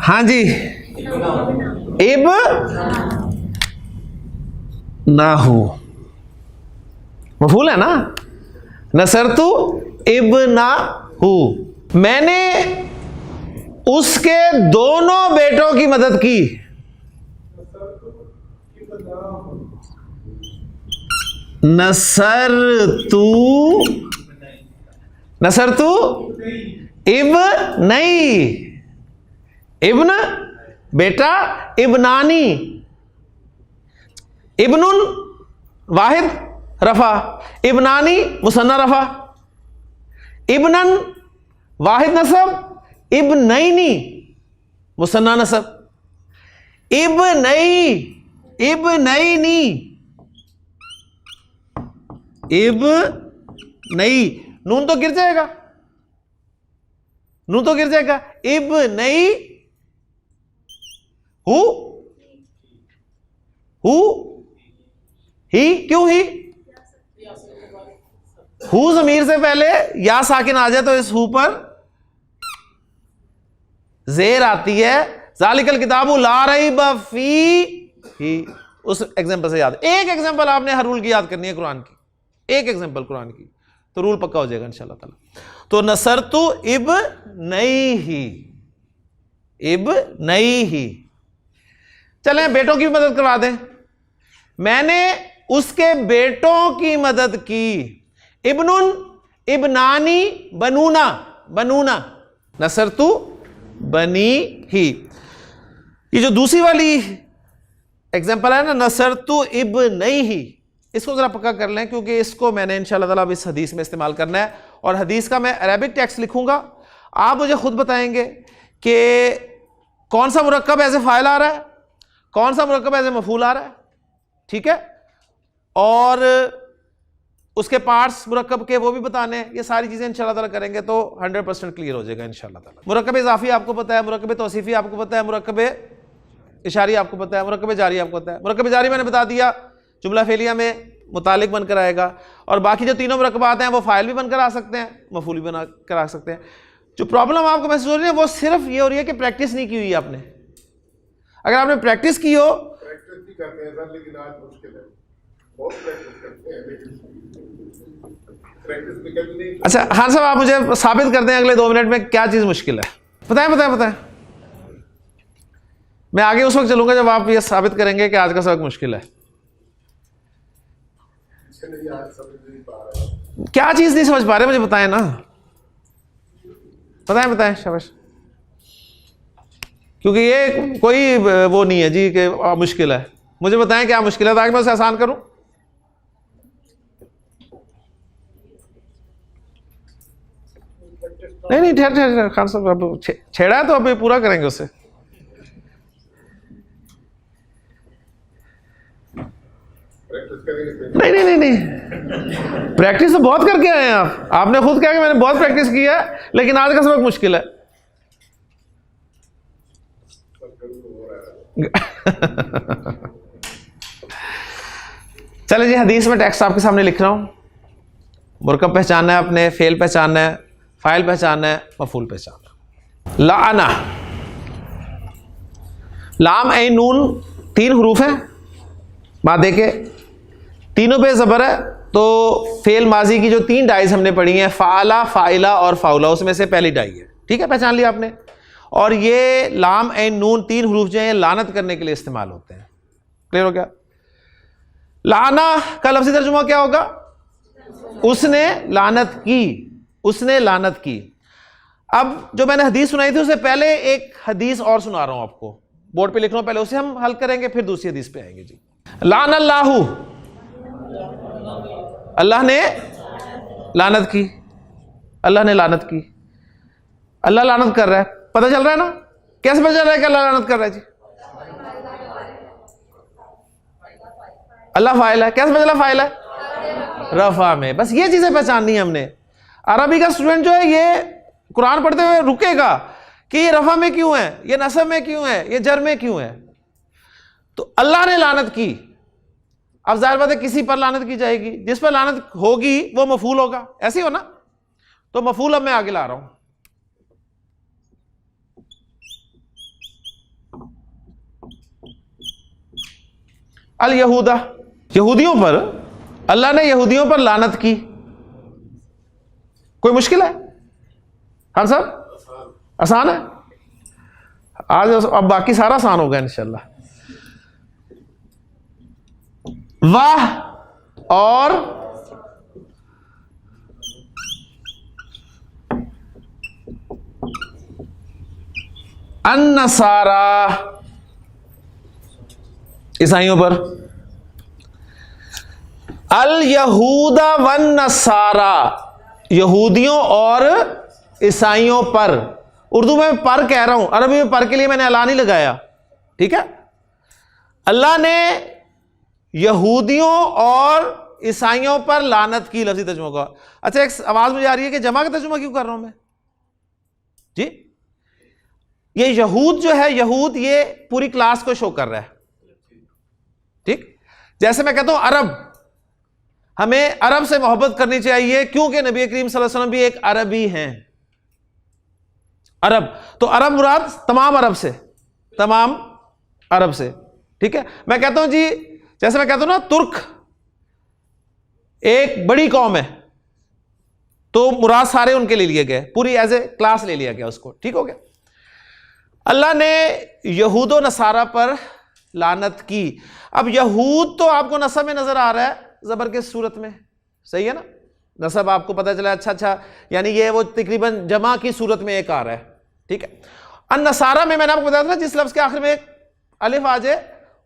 A: हाँ जी, इब ना हो, मफूल है ना। नसरतु इब ना हो, मैंने उसके दोनों बेटों की मदद की। नसरतु इब नहीं, इब्न बेटा, इब्नानी, इब्नुन वाहिद रफा, इब्नानी मुसन्ना रफा, इब्नन वाहिद नसब, इब्नैनी मुसन्ना नसब, इब्नैनी, इब्नई, नून तो गिर जाएगा, इब्नई, ही, क्यों ही? हु ज़मीर से पहले या साकिन आ जाए तो इस हु पर ज़ेर आती है। ज़ालिकल किताबु ला रैब फीही, उस एग्जांपल से याद। एक एग्जांपल आपने हर रूल की याद करनी है कुरान की, एक एग्जांपल कुरान की, तो रूल पक्का हो जाएगा इंशाअल्लाह ताला। तो नसरतु इब्नैही। चलें बेटों की मदद करवा दें। मैंने उसके बेटों की मदद की। इब्नुन, इब्नानी, बनूना, नसरतु बनी ही। ये जो दूसरी वाली एग्जांपल है ना, नसरतु इब्नैही, इसको ज़रा पक्का कर लें, क्योंकि इसको मैंने इंशाअल्लाह ताला अब इस हदीस में इस्तेमाल करना है, और हदीस का मैं अरबिक टेक्स्ट लिखूंगा, आप मुझे खुद बताएंगे कि कौन सा मुरक्कब एज ए फ़ाइल आ रहा है, कौन सा मुरक्कब एज ए मफ़ूल आ रहा है, ठीक है, और उसके पार्ट्स मुरक्कब के वो भी बताने हैं। ये सारी चीज़ें इंशाअल्लाह ताला करेंगे तो 100% क्लियर हो जाएगा इंशाअल्लाह ताला। मुरक्कब इज़ाफ़ी आपको पता है, मुरक्कब तौसीफ़ी आपको पता है, मुरक्कब इशारी आपको पता है, मुरक्कब जारी आपको पता है। मुरक्कब जारी मैंने बता दिया जुमला फेलिया में मुतालिक बनकर आएगा, और बाकी जो तीनों मुरक्कबात हैं वो फ़ाइल भी बनकर आ सकते हैं, मफ़ूल भी बना कर आ सकते हैं। जो प्रॉब्लम आपको महसूस हो रही है वो सिर्फ ये हो रही है कि प्रैक्टिस नहीं की हुई आपने। अगर आपने प्रैक्टिस की हो,
B: प्रैक्टिस भी करते हैं सर, लेकिन आज मुश्किल है, बहुत प्रैक्टिस करते हैं लेकिन प्रैक्टिस निकल नहीं।
A: अच्छा खान साहब, आप मुझे साबित कर दें अगले 2 मिनट में क्या चीज़ मुश्किल है, बताएं बताएं बताएं। मैं आगे उस वक्त चलूंगा जब आप ये साबित करेंगे कि आज का सबक मुश्किल है। क्या चीज़ नहीं समझ पा रहे, मुझे बताएं ना, बताएं बताएं, शाबाश। क्योंकि ये कोई वो नहीं है जी कि मुश्किल है, मुझे बताएं क्या मुश्किल है ताकि मैं उसे आसान करूं। नहीं नहीं, ठहर ठहर खान साहब, अब छेड़ा है तो अब पूरा करेंगे उसे। नहीं नहीं नहीं नहीं, प्रैक्टिस तो बहुत करके आए हैं आप, आपने खुद कहा कि मैंने बहुत प्रैक्टिस की है, लेकिन आज का सबक मुश्किल है। चले जी, हदीस में टेक्स्ट आपके सामने लिख रहा हूं। मुरकब पहचानना है आपने, फेल पहचानना है, फाइल पहचानना है, मफूल पहचानना। लाना, लाम ऐन नून 3 हरूफ हैं मादे के, तीनों पे ज़बर है। तो फेल माजी की जो 3 डाइज हमने पढ़ी हैं, फ़ाला, फ़ाइला और फ़ाउला, उसमें से पहली डाई है, ठीक है, पहचान लिया आपने। और ये लाम ऐन नून 3 हरूफ जो हैं लानत करने के लिए इस्तेमाल होते हैं। क्लियर हो गया? लाना का लफ्ज़ी तर्जुमा क्या होगा? उसने लानत की, उसने लानत की। अब जो मैंने हदीस सुनाई थी उससे पहले एक हदीस और सुना रहा हूं आपको, बोर्ड पे लिख रहा हूं, पहले उसे हम हल करेंगे फिर दूसरी हदीस पे आएंगे जी। लान अल्लाहु, अल्लाह ने लानत की, अल्लाह ने लानत की, अल्लाह लानत कर रहा है। पता चल रहा है ना, कैसे पता चल रहा है कि अल्लाह लानत कर रहा है जी? अल्लाह फाइल है, कैसे पता चला फाइल है? रफा में। बस ये चीजें पहचाननी है हमने। अरबी का स्टूडेंट जो है ये कुरान पढ़ते हुए रुकेगा कि ये रफा में क्यों है, ये नसब में क्यों है, ये जर में क्यों है। तो अल्लाह ने लानत की, अब जाहिर बात है किसी पर लानत की जाएगी, जिस पर लानत होगी वो मफूल होगा, ऐसे ही हो ना। तो मफूल अब मैं आगे ला रहा हूं। अल यहूदा, यहूदियों पर, अल्लाह ने यहूदियों पर लानत की। कोई मुश्किल है? हाँ साहब, आसान है। आज अब बाकी सारा आसान होगा इंशाल्लाह। वाह और अन्नसारा, ईसाइयों पर। अल यहूदा वन नसारा, यहूदियों और ईसाइयों पर। उर्दू में पर कह रहा हूं, अरबी में पर के लिए मैंने अला नहीं लगाया, ठीक है। अल्लाह ने यहूदियों और ईसाइयों पर लानत की, लफ्ज़ी तर्जुमा का। अच्छा एक आवाज मुझे आ रही है कि जमा का तर्जुमा क्यों कर रहा हूं मैं जी? ये यहूद जो है, यहूद ये पूरी क्लास को शो कर रहा है, ठीक। जैसे मैं कहता हूं अरब, हमें अरब से मोहब्बत करनी चाहिए क्योंकि नबी करीम सल्लल्लाहु अलैहि वसल्लम भी एक अरबी हैं। अरब, तो अरब मुराद तमाम अरब से, तमाम अरब से, ठीक है। मैं कहता हूं जी, जैसे मैं कहता हूं ना तुर्क एक बड़ी कौम है, तो मुराद सारे उनके ले लिए गए, पूरी एज ए क्लास ले लिया गया उसको, ठीक हो गया। अल्लाह ने यहूद व नसारा पर लानत की। अब यहूद तो आपको नसब में नजर आ रहा है जबर के सूरत में, सही है ना, नसब आपको पता चला। अच्छा, यानी ये वो तकरीबन जमा की सूरत में एक आ रहा है, ठीक है। अन नसारा में मैंने आपको बताया था जिस लफ्ज के आखिर में एक अलिफ आ जाए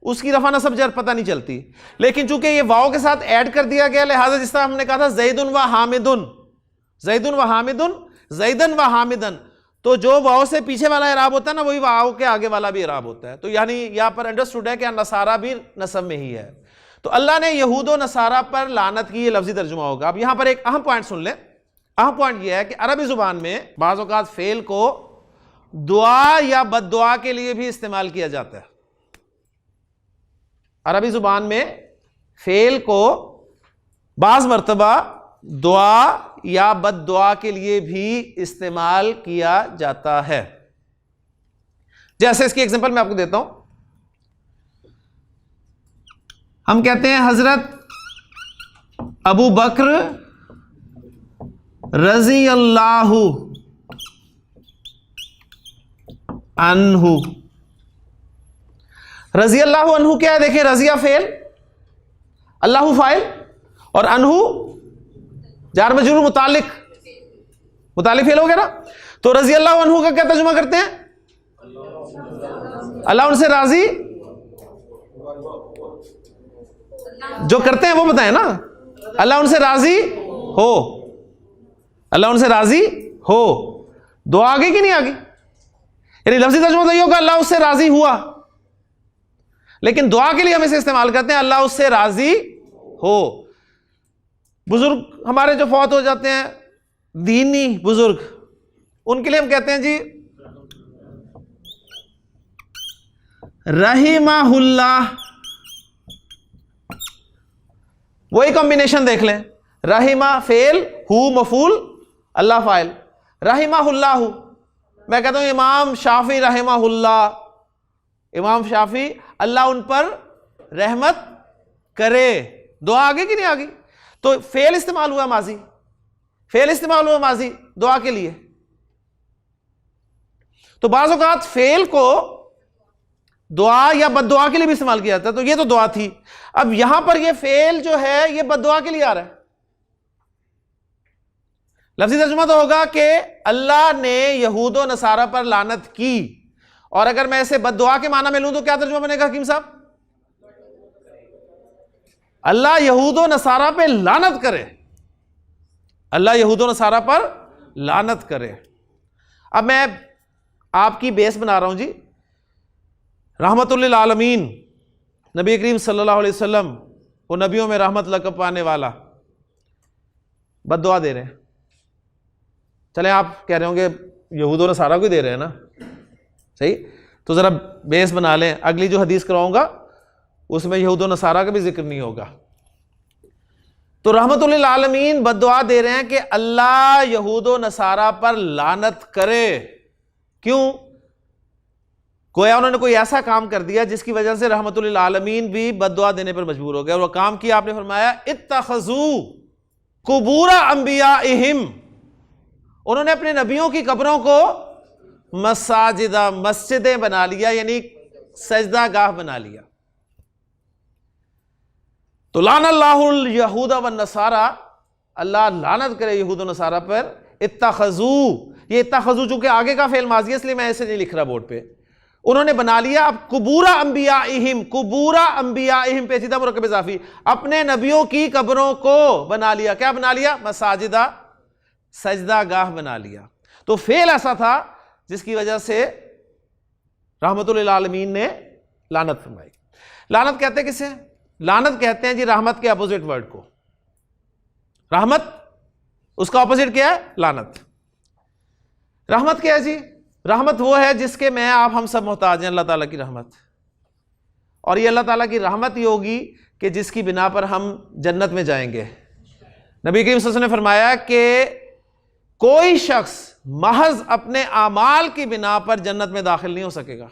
A: उसकी रफा नसब जर पता नहीं चलती। लेकिन चूंकि ये वाव के साथ ऐड कर दिया गया, लिहाजा जिस तरह हमने कहा था ज़ैदुन व हामिदुन, ज़ैदुन व हामिदुन, ज़ैदन व हामिदन, तो जो वाव से पीछे वाला इराब होता है ना, वही वाव के आगे वाला भी इराब होता है। तो यानी यहां पर अंडरस्टूड है कि नसारा भी नसब में ही है। तो अल्लाह ने यहूद व नसारा पर लानत की, ये लफ्जी तर्जुमा होगा। अब यहां पर एक अहम पॉइंट सुन लें। अहम पॉइंट यह है कि अरबी जुबान में बाज़ औक़ात फेल को दुआ या बद्दुआ के लिए भी इस्तेमाल किया जाता है। अरबी जुबान में फेल को बाज़ मर्तबा दुआ या बद्दुआ के लिए भी इस्तेमाल किया जाता है। जैसे इसकी एग्जांपल मैं आपको देता हूं। हम कहते हैं हजरत अबू बकर रजी अल्लाहु अन्हु। रजी अल्लाहु अन्हु क्या है? देखिए, रजिया फेल, अल्लाहु फाइल और अन्हु जार मजरूर मुतालिक, मुतालिक फेल हो गया ना। तो रजी अल्लाहु अन्हु का क्या तर्जुमा करते हैं? अल्लाह उनसे राजी, जो करते हैं वो बताएं ना, अल्लाह उनसे राजी हो, अल्लाह उनसे राजी हो। दुआ आ गई कि नहीं आ गई? यानी लफ्जी तर्जुमा तो ये होगा अल्लाह उससे राजी हुआ, लेकिन दुआ के लिए हम इसे इस्तेमाल करते हैं अल्लाह उससे राजी हो। बुजुर्ग हमारे जो फौत हो जाते हैं, दीनी बुजुर्ग, उनके लिए हम कहते हैं जी रहीमाहुल्लाह। वही कॉम्बिनेशन देख लें, रहीमा फेल, हु मफूल, अल्लाह फाइल, रहीमाहुल्लाह। मैं कहता हूं इमाम शाफी रहीमाहुल्लाह, इमाम शाफी अल्लाह उन पर रहमत करे। दुआ आगे कि नहीं आगे? तो फेल इस्तेमाल हुआ माजी, फेल इस्तेमाल हुआ माजी दुआ के लिए। तो बाज़ औक़ात फेल को दुआ या बद्दुआ के लिए भी इस्तेमाल किया जाता है। तो ये तो दुआ थी। अब यहां पर ये फेल जो है ये बद्दुआ के लिए आ रहा है। लफ्ज़ी तर्जुमा तो होगा कि अल्लाह ने यहूद व नसारा पर लानत की, और अगर मैं इसे बद्दुआ के माना में लूं तो क्या तर्जुमा बनेगा हकीम साहब? अल्लाह यहूद व नसारा पे लानत करे, अल्लाह यहूद व नसारा पर लानत करे। अब मैं आपकी बेस बना रहा हूं जी। रहमतुल लिल आलमीन नबी करीम सल्लल्लाहु अलैहि वसल्लम, वो नबियों में रहमत लक़ब पाने वाला, बद्दुआ दे रहे हैं। चले आप कह रहे होंगे यहूद व नसारा को दे रहे हैं ना, सही, तो जरा बेस बना लें। अगली जो हदीस कराऊंगा उसमें यहूद व नसारा का भी जिक्र नहीं होगा। तो रहमतुल लिल आलमीन बद्दुआ दे रहे हैं कि अल्लाह यहूद व नसारा पर लानत करे। क्यों? गोया उन्होंने कोई ऐसा काम कर दिया जिसकी वजह से रहमतुल लिल आलमीन भी बद्दुआ देने पर मजबूर हो गया। और वो काम किया, आपने फरमाया इत्तखज़ू कुबूरा अंबियाइहिम, उन्होंने अपने नबियों की कब्रों को मसाजिदा, मस्जिदें बना लिया, यानी सजदा गाह बना लिया। तो लानल्लाहुल यहूदा वन नसारा, अल्लाह लानत करे यहूद व नसारा पर। इत्तखज़ू, ये इत्तखज़ू चूंकि आगे का फेल माज़ी है इसलिए मैं ऐसे नहीं लिख रहा बोर्ड पे। उन्होंने बना लिया अब कुबूरा अंबियाइहिम, कुबूरा अंबियाइहिम पेचीदा मुरक्कब इज़ाफ़ी, अपने नबियों की कब्रों को बना लिया। क्या बना लिया? मसाजिदा, सजदा गाह बना लिया। तो फेल ऐसा था जिसकी वजह से रहमतुल लिल आलमीन ने लानत फरमाई। लानत कहते हैं किसे? लानत कहते हैं जी रहमत के अपोजिट वर्ड को। रहमत, उसका अपोजिट क्या है? लानत। रहमत क्या है जी? रहमत वो है जिसके मैं आप हम सब मोहताज हैं, अल्लाह ताला की रहमत। और ये अल्लाह ताला की रहमत ही होगी कि जिसकी बिना पर हम जन्नत में जाएंगे। नबी करीम सल्लल्लाहु अलैहि वसल्लम ने फरमाया कि कोई शख्स महज अपने आमाल की बिना पर जन्नत में दाखिल नहीं हो सकेगा।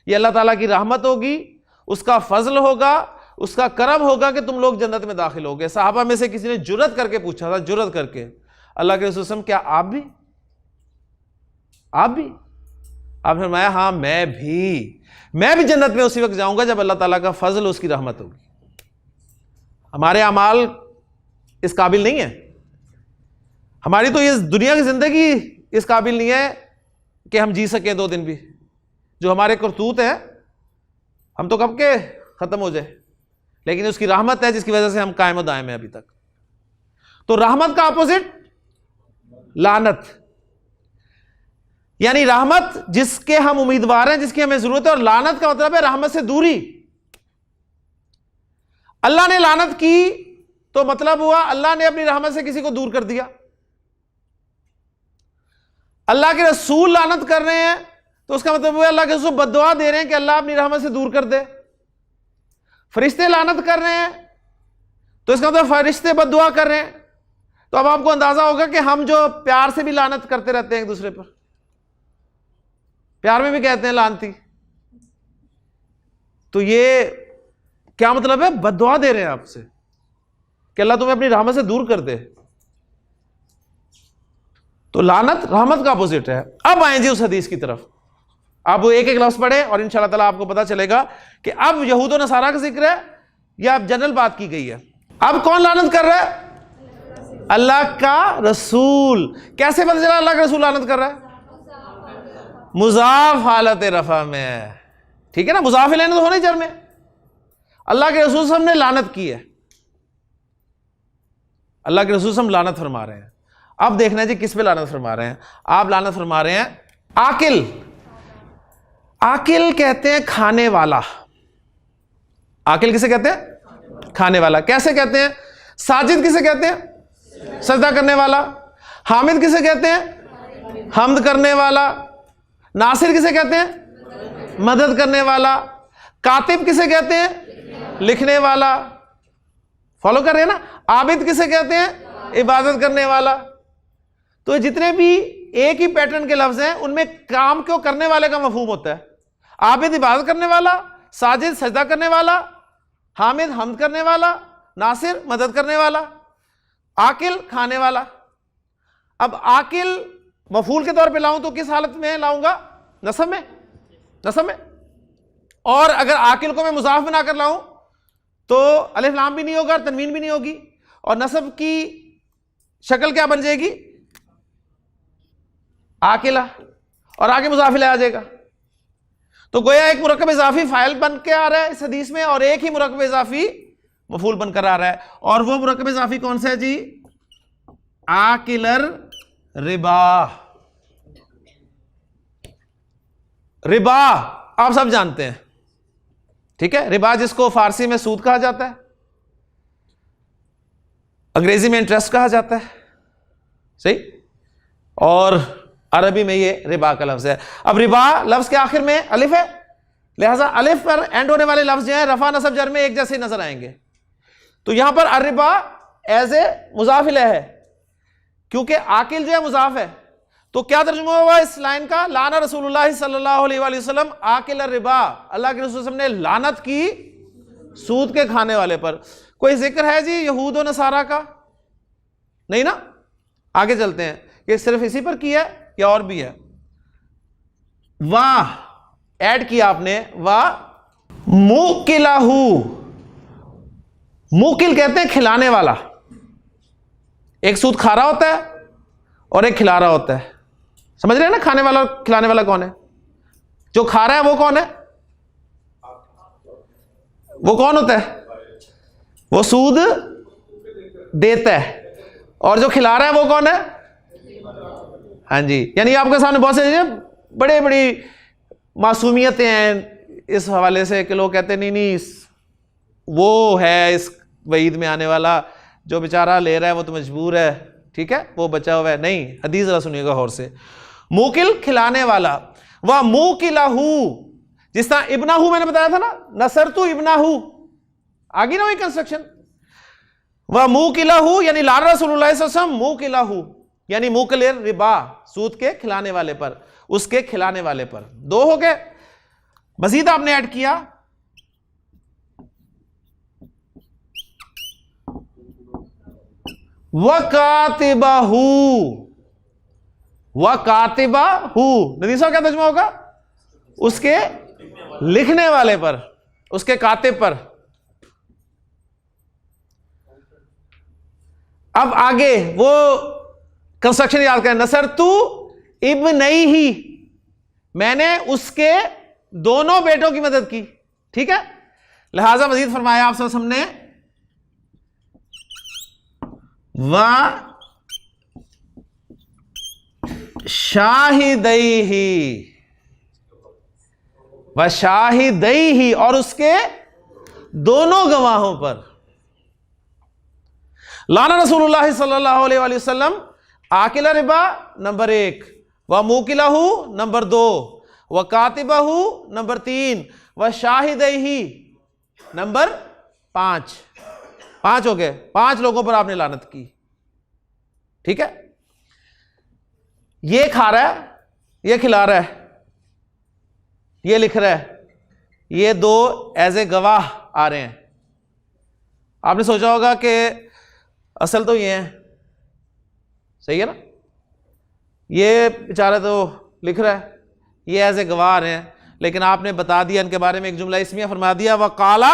A: ये अल्लाह ताला की रहमत होगी, उसका फजल होगा, उसका करम होगा कि तुम लोग जन्नत में दाखिल हो गए। सहाबा में से किसी ने जुर्रत करके पूछा था, जुर्रत करके, अल्लाह के रसूल क्या आप भी? आप भी? आपने फरमाया हाँ मैं भी जन्नत में उसी वक्त जाऊंगा जब अल्लाह ताला का फजल, उसकी रहमत होगी। हमारे अमाल इस काबिल नहीं है, हमारी तो ये दुनिया की जिंदगी इस काबिल नहीं है कि हम जी सकें 2 दिन भी। जो हमारे करतूत है हम तो कब के खत्म हो जाए, लेकिन उसकी रहमत है जिसकी वजह से हम कायम दायम है अभी तक। तो रहमत का अपोजिट लानत, यानी रहमत जिसके हम उम्मीदवार हैं, जिसकी हमें जरूरत है, और लानत का मतलब है रहमत से दूरी। अल्लाह ने लानत की तो मतलब हुआ अल्लाह ने अपनी रहमत से किसी को दूर कर दिया। अल्लाह के रसूल लानत कर रहे हैं तो उसका मतलब हुआ अल्लाह के रसूल बद्दुआ दे रहे हैं कि अल्लाह अपनी रहमत से दूर कर दे। फरिश्ते लानत कर रहे हैं तो इसका मतलब फरिश्ते बद्दुआ कर रहे हैं। तो अब आपको अंदाजा होगा कि हम जो प्यार से भी लानत करते रहते हैं एक दूसरे पर, प्यार में भी कहते हैं लानती, तो ये क्या मतलब है? बद्दुआ दे रहे हैं आपसे कि अल्लाह तुम्हें अपनी रहमत से दूर कर दे। तो लानत रहमत का अपोजिट है। अब आए जी उस हदीस की तरफ, आप एक एक लफ्ज पढ़े और इंशाअल्लाह ताला आपको पता चलेगा कि अब यहूद और नसारा का जिक्र है या अब जनरल बात की गई है। अब कौन लानत कर रहा है? अल्लाह का रसूल। कैसे पता चला अल्लाह का रसूल लानत कर रहा है? मुजाफ हालत रफा में है, ठीक है ना, मुजाफ लेने तो होने जर में। अल्लाह के रसूल सब ने लानत की है, अल्लाह के रसूल सब लानत फरमा रहे हैं। अब देखना है जी किस पे लानत फरमा रहे हैं। आप लानत फरमा रहे हैं आकिल। आकिल कहते हैं खाने वाला। आकिल किसे कहते हैं? खाने वाला। कैसे कहते हैं? साजिद किसे कहते हैं? सजदा करने वाला। हामिद किसे कहते हैं? हम्द करने वाला। नासिर किसे कहते हैं? मदद करने वाला। कातिब किसे कहते हैं? लिखने वाला। फॉलो कर रहे हैं ना? आबिद किसे कहते हैं? इबादत करने वाला। तो जितने भी एक ही पैटर्न के लफ्ज हैं उनमें काम को करने वाले का मफहूम होता है। आबिद इबादत करने वाला, साजिद सजदा करने वाला, हामिद हम्द करने वाला, नासिर मदद करने वाला, आकिल खाने वाला। अब आकिल मफूल के तौर पे लाऊं तो किस हालत में लाऊंगा? नसब में, नसब में। और अगर आकिल को मैं मुजाफ बना कर लाऊं तो अलिफ लाम भी नहीं होगा, तनवीन भी नहीं होगी, और नसब की शक्ल क्या बन जाएगी? आकिला, और आगे मुजाफिल आ जाएगा। तो गोया एक मुरक्कब इजाफी फाइल बन के आ रहा है इस हदीस में, और एक ही मुरक्कब इजाफी मफूल बनकर आ रहा है। और वो मुरक्कब इजाफी कौन सा है जी? आकिलर रिबा। रिबा आप सब जानते हैं, ठीक है। रिबा जिसको फारसी में सूद कहा जाता है, अंग्रेजी में इंटरेस्ट कहा जाता है, सही, और अरबी में ये रिबा का लफ्ज है। अब रिबा लफ्ज के आखिर में अलिफ है, लिहाजा अलिफ पर एंड होने वाले लफ्ज जो है रफा नसब जर में एक जैसे नजर आएंगे। तो यहां पर अरिबा एज ए मुजाफिल है, क्योंकि आकिल जो है मुजाफ है। तो क्या तर्जुमा हुआ इस लाइन का? लाना रसूलुल्लाह सल्लल्लाहु अलैहि वसल्लम आकिल रिबा। अल्लाह के रसूल ने लानत की सूद के खाने वाले पर। कोई जिक्र है जी यहूद और नसारा का? नहीं ना। आगे चलते हैं कि सिर्फ इसी पर किया है या और भी है? वाह ऐड किया आपने, वाह मुकिलाहू। मुकिल कहते हैं खिलाने वाला। एक सूद खा रहा होता है और एक खिला रहा होता है, समझ रहे हैं ना? खाने वाला और खिलाने वाला कौन है? जो खा रहा है वो कौन है? वो कौन होता है? वो सूद देता है। और जो खिला रहा है वो कौन है? हाँ जी, यानी आपके सामने बहुत से बड़े बड़ी मासूमियतें हैं इस हवाले से कि लोग कहते नहीं नहीं वो है इस वईद में आने वाला, जो बेचारा ले रहा है वो तो मजबूर है, ठीक है, वो बचा हुआ है। नहीं, हदीस जरा सुनिएगा गौर से। मुकिल खिलाने वाला। वह मुकिलाहू, जिस तरह इब्नाहू मैंने बताया था ना, नसरतु इब्नाहू, आगे ना वही कंस्ट्रक्शन। वह मुकिलाहू यानी लाना रसूलुल्लाह सल्लल्लाहु अलैहि वसल्लम मुकिलाहू, यानी मुकिल रिबा, सूद के खिलाने वाले पर, उसके खिलाने वाले पर। दो हो गए। मजीद आपने ऐड किया वकातिबाहू। वकातिबाहू नदीसा क्या तर्जुमा होगा? उसके लिखने वाले पर, उसके कातिब पर। अब आगे वो कंस्ट्रक्शन याद करें। नसरतु इब्नैही, मैंने उसके दोनों बेटों की मदद की। ठीक है, लिहाजा मजीद फरमाया आप सब हमने व शाहिदैही, व शाहिदैही, और उसके दोनों गवाहों पर। लाना रसूलुल्लाह सल्लल्लाहु अलैहि वसल्लम आकिला रिबा नंबर 1, व मुकिलहू नंबर 2, व कातिबहू नंबर 3, व शाहिदैही नंबर 5। 5 हो गए, 5 लोगों पर आपने लानत की। ठीक है, ये खा रहा है, ये खिला रहा है, ये लिख रहा है, ये दो एज ए गवाह आ रहे हैं। आपने सोचा होगा कि असल तो ये है, सही है ना, ये बेचारा तो लिख रहा है, ये एज ए गवाह आ रहे हैं, लेकिन आपने बता दिया इनके बारे में एक जुमला इसमिया फरमा दिया, व काला,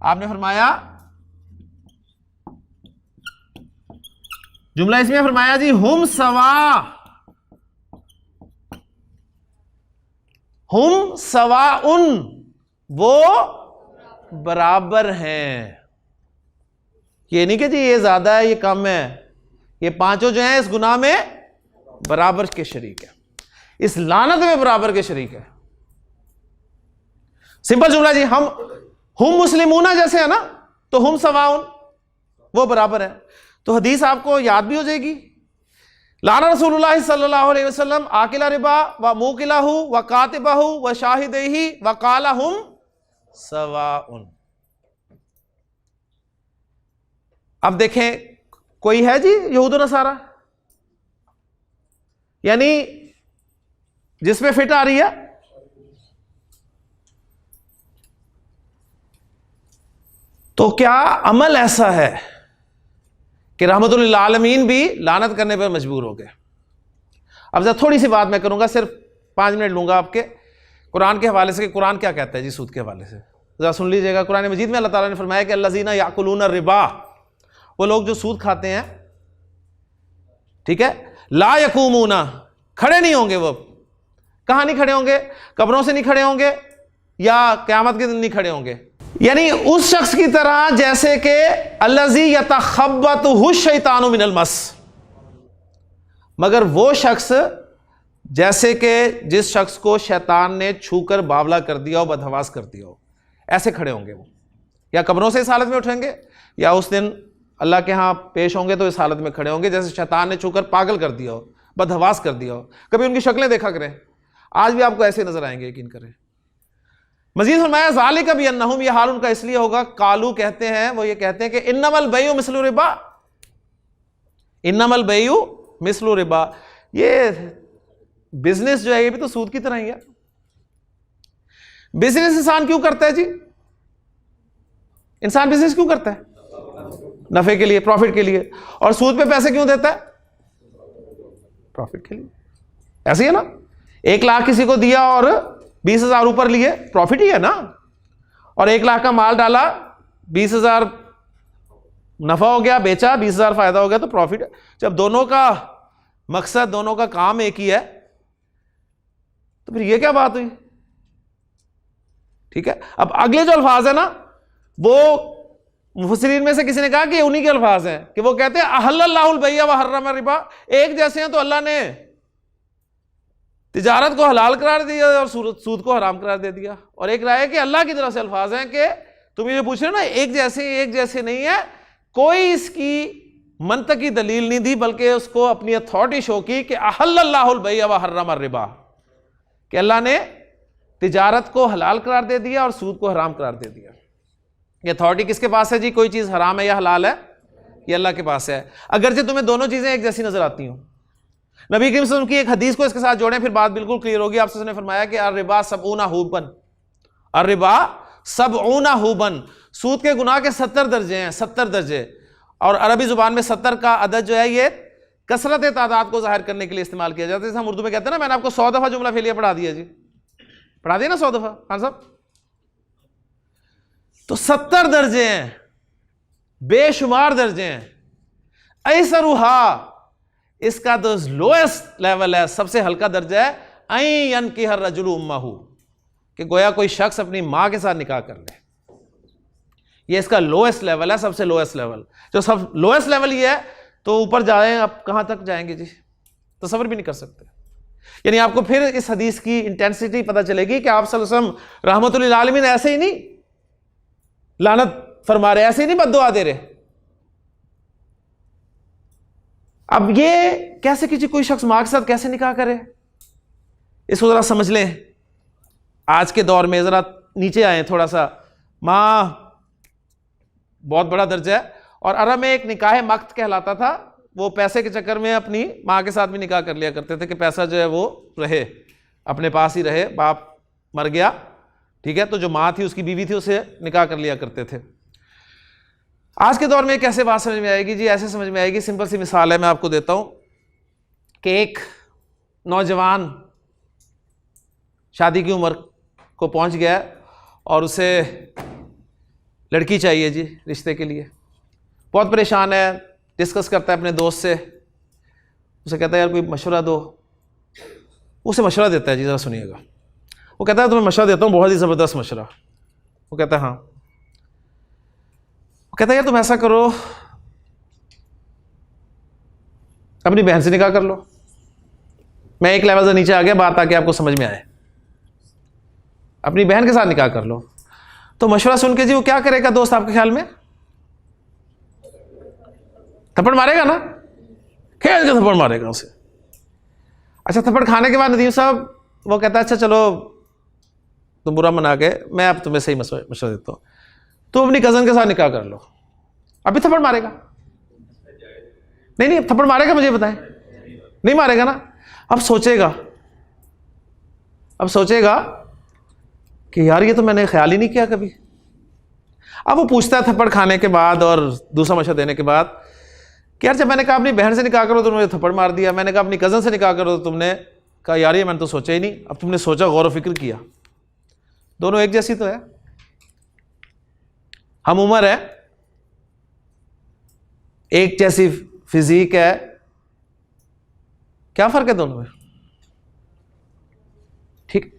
A: आपने फरमाया जुमला इसमिया फरमाया जी हुम सवा, हुम सवा उन, वो बराबर हैं। ये नहीं कि जी ये ज्यादा है ये कम है, ये पांचों जो हैं इस गुनाह में बराबर के शरीक है, इस लानत में बराबर के शरीक है। सिंपल जुमला जी, हम मुस्लिमूना जैसे है ना, तो हम सवाउन, वो बराबर है। तो हदीस आपको याद भी हो जाएगी। लाना रसूलुल्लाह सल्लल्लाहु अलैहि वसल्लम आकिला रिबा व मुकिलहू व कातिबहू व शाहिदैही व काला हुम सवाउन। अब देखें, कोई है जी यहूद नसारा, यानी जिसमें फिट आ रही है, तो क्या अमल ऐसा है कि रहमतुल्लिल आलमीन भी लानत करने पर मजबूर हो गए। अब जरा थोड़ी सी बात मैं करूंगा, सिर्फ 5 मिनट लूंगा आपके कुरान के हवाले से कि कुरान क्या कहता है जी सूद के हवाले से। जरा सुन लीजिएगा, कुरान मजीद में अल्लाह ताला ने फरमाया कि अल्लज़ीना याकुलून रिबा, वो लोग जो सूद खाते हैं, ठीक है, ला यकूमूना, खड़े नहीं होंगे। वो कहां नहीं खड़े होंगे? कब्रों से नहीं खड़े होंगे या क़यामत के दिन नहीं खड़े होंगे। यानी उस शख्स की तरह जैसे कि अल्लज़ी यतखब्बतहु शैतानु मिनल मस, मगर वो शख्स जैसे कि जिस शख्स को शैतान ने छूकर बावला कर दिया हो, बदहवास कर दिया हो, ऐसे खड़े होंगे वो। या कब्रों से इस हालत में उठेंगे, या उस दिन अल्लाह के यहाँ पेश होंगे तो इस हालत में खड़े होंगे जैसे शैतान ने छूकर पागल कर दिया हो, बदहवास कर दिया हो। कभी उनकी शक्लें देखा करें, आज भी आपको ऐसे नजर आएंगे, यकीन करें। मजीद फरमाया ज़ालिका बिअन्नहुम, यह हाल उनका इसलिए होगा, कालू कहते हैं, वो ये कहते हैं कि इन्नमल बैउ मिस्लु रिबा, इन्नमल बैउ मिस्लु रिबा, ये बिजनेस जो है ये भी तो सूद की तरह ही है। बिजनेस इंसान क्यों करता है जी? इंसान बिजनेस क्यों करता है? नफे के लिए, प्रॉफिट के लिए। और सूद पे पैसे क्यों देता है? प्रॉफिट के लिए। ऐसे ही है ना, 1 लाख किसी को दिया और 20,000 ऊपर लिए, प्रॉफिट ही है ना। और 1 लाख का माल डाला, 20,000 नफा हो गया, बेचा, 20,000 फायदा हो गया, तो प्रॉफिट है। जब दोनों का मकसद, दोनों का काम एक ही है, तो फिर ये क्या बात हुई? ठीक है। अब अगले जो अल्फाज है ना, वो मुफस्सिरीन में से किसी ने कहा कि उन्हीं के अल्फाज हैं कि वो कहते हैं अहल्लल्लाहुल बैअ व हर्रमा रिबा, एक जैसे हैं तो अल्लाह ने तिजारत को हलाल करार दिया और सूद को हराम करार दे दिया। और एक राय है कि अल्लाह की तरफ से अल्फाज हैं कि तुम ये पूछ रहे हो ना एक जैसे नहीं है, कोई इसकी मंतकी दलील नहीं दी, बल्कि उसको अपनी अथॉरिटी शो की कि अहल्लल्लाहुल बैअ व हर्रमा रिबा, कि अल्लाह ने तिजारत को हलाल करार दे दिया और सूद को हराम करार दे दिया। ये अथॉरिटी किसके पास है जी? कोई चीज़ हराम है या हलाल है, ये अल्लाह के पास है। अगरचे तुम्हें दोनों चीज़ें एक जैसी नजर आती हूँ। नबी करीम सल्लल्लाहु अलैहि वसल्लम की एक हदीस को इसके साथ जोड़ें, फिर बात बिल्कुल क्लियर होगी। आपसे उसने फरमाया कि अर्रिबा सबऊना हुबन, अर्रिबा सबऊना हुबन, सूद के गुनाह के 70 दर्जे हैं, 70 दर्जे। और अरबी जुबान में 70 का अदद जो है ये कसरत तादाद को जाहिर करने के लिए इस्तेमाल किया जाता है। जैसे हम उर्दू में कहते हैं ना, मैंने आपको 100 दफ़ा जुमला फेलिया पढ़ा दिया जी, पढ़ा दिया ना 100 दफ़ा खान साहब। तो 70 दर्जे हैं, बेशुमार दर्जे हैं। ऐसरुहा, इसका तो लोएस्ट लेवल है, सबसे हल्का दर्जा है, अन की हर रजुल उम्महू, कि गोया कोई शख्स अपनी माँ के साथ निकाह कर ले। ये इसका लोएस्ट लेवल है, सबसे लोएस्ट लेवल। जो सब लोएस्ट लेवल ये है, तो ऊपर जाए आप कहाँ तक जाएंगे जी, तसव्वुर भी नहीं कर सकते। यानी आपको फिर इस हदीस की इंटेंसिटी पता चलेगी कि आप सल्लल्लाहु अलैहि वसल्लम रहमतुल लिल आलमीन ऐसे ही नहीं लानत फरमा रहे, ऐसे ही नहीं बद्दुआ दे रहे। अब ये कैसे किसी कोई शख्स माँ के साथ कैसे निकाह करे, इसको जरा समझ लें। आज के दौर में जरा नीचे आए थोड़ा सा, माँ बहुत बड़ा दर्जा है, और अरब में एक निकाह मक्त कहलाता था। वो पैसे के चक्कर में अपनी माँ के साथ भी निकाह कर लिया करते थे कि पैसा जो है वो रहे, अपने पास ही रहे, बाप मर गया, ठीक है, तो जो माँ थी उसकी बीवी थी उसे निकाह कर लिया करते थे। आज के दौर में कैसे बात समझ में आएगी जी? ऐसे समझ में आएगी, सिंपल सी मिसाल है, मैं आपको देता हूँ कि एक नौजवान शादी की उम्र को पहुँच गया और उसे लड़की चाहिए जी रिश्ते के लिए, बहुत परेशान है, डिस्कस करता है अपने दोस्त से, उसे कहता है यार कोई मशवरा दो। उसे मशवरा देता है जी, ज़रा सुनिएगा। वो कहता है तुम्हें मशवरा देता हूँ, बहुत ही ज़बरदस्त मशवरा। वो कहता है हाँ। वो कहता है यार तुम ऐसा करो, अपनी बहन से निकाह कर लो। मैं एक लेवल से नीचे आ गया, बात आके आपको समझ में आए, अपनी बहन के साथ निकाह कर लो। तो मशवरा सुन के जी वो क्या करेगा दोस्त आपके ख्याल में? थप्पड़ मारेगा ना, खेल के थप्पड़ मारेगा उसे। अच्छा, थप्पड़ खाने के बाद नदीम साहब वो कहता है अच्छा चलो तुम बुरा मना के, मैं अब तुम्हें सही मशवरा देता हूँ, तुम अपनी कज़न के साथ निकाह कर लो। अभी थप्पड़ मारेगा? नहीं नहीं, थप्पड़ मारेगा मुझे बताएं? नहीं मारेगा ना। अब सोचेगा कि यार ये तो मैंने ख्याल ही नहीं किया कभी। अब वो पूछता है थप्पड़ खाने के बाद और दूसरा मशवरा देने के बाद कि यार जब मैंने कहा अपनी बहन से निकाह करो तो तुमने थप्पड़ मार दिया, मैंने कहा अपनी कज़न से निकाह करो तो तुमने कहा यार ये मैंने तो सोचा ही नहीं। अब तुमने सोचा, गौर व फिक्र किया, दोनों एक जैसी तो है, हम उम्र है, एक जैसी फिजिक है, क्या फर्क है दोनों में? ठीक,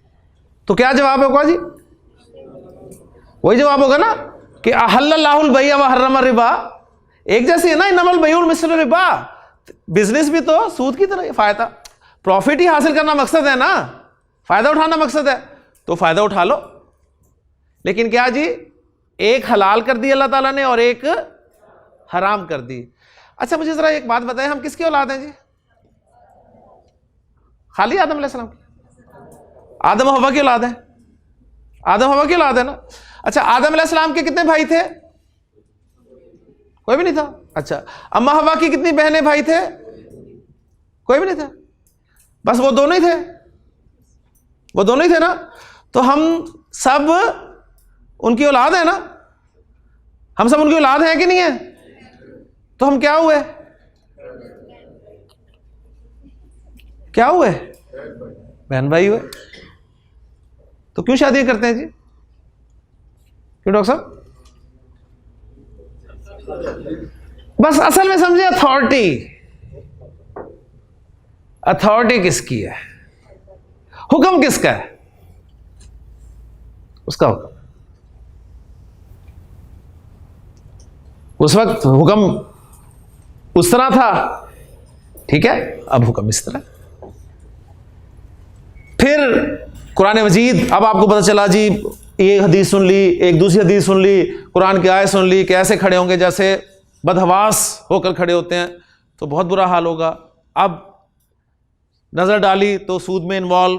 A: तो क्या जवाब होगा जी? वही जवाब होगा ना कि अहल्लल्लाहुल बैअ व हर्रम रिबा, एक जैसी है ना, इन्नमल बैउल मिस्ल रिबा। बिजनेस भी तो सूद की तरह, फायदा प्रॉफिट ही हासिल करना मकसद है ना, फायदा उठाना मकसद है, तो फायदा उठा लो। लेकिन क्या जी, एक हलाल कर दी अल्लाह ताला ने और एक हराम कर दी। अच्छा मुझे जरा एक बात बताएं, हम किसकी औलाद हैं जी? खाली आदम अलैहिस्सलाम की? आदम हवा की औलाद है, आदम हवा की औलाद है ना। अच्छा, आदम अलैहिस्सलाम के कितने भाई थे? कोई भी नहीं था। अच्छा, अम्मा हवा की कितनी बहनें भाई थे? कोई भी नहीं था, बस वो दोनों ही थे, वो दोनों ही थे ना। तो हम सब उनकी औलाद है ना, हम सब उनकी औलाद हैं कि नहीं है? तो हम क्या हुए? क्या हुए? बहन भाई हुए। तो क्यों शादी करते हैं जी? क्यों डॉक्टर साहब? बस असल में समझे, अथॉरिटी किसकी है, हुक्म किसका है? उसका हुक्म। उस वक्त हुक्म उस तरह था, ठीक है, अब हुक्म इस तरह। फिर कुरान मजीद, अब आपको पता चला जी, एक हदीस सुन ली, एक दूसरी हदीस सुन ली, कुरान की आयत सुन ली, कैसे खड़े होंगे जैसे बदहवास होकर खड़े होते हैं, तो बहुत बुरा हाल होगा। अब नज़र डाली तो सूद में इन्वॉल्व,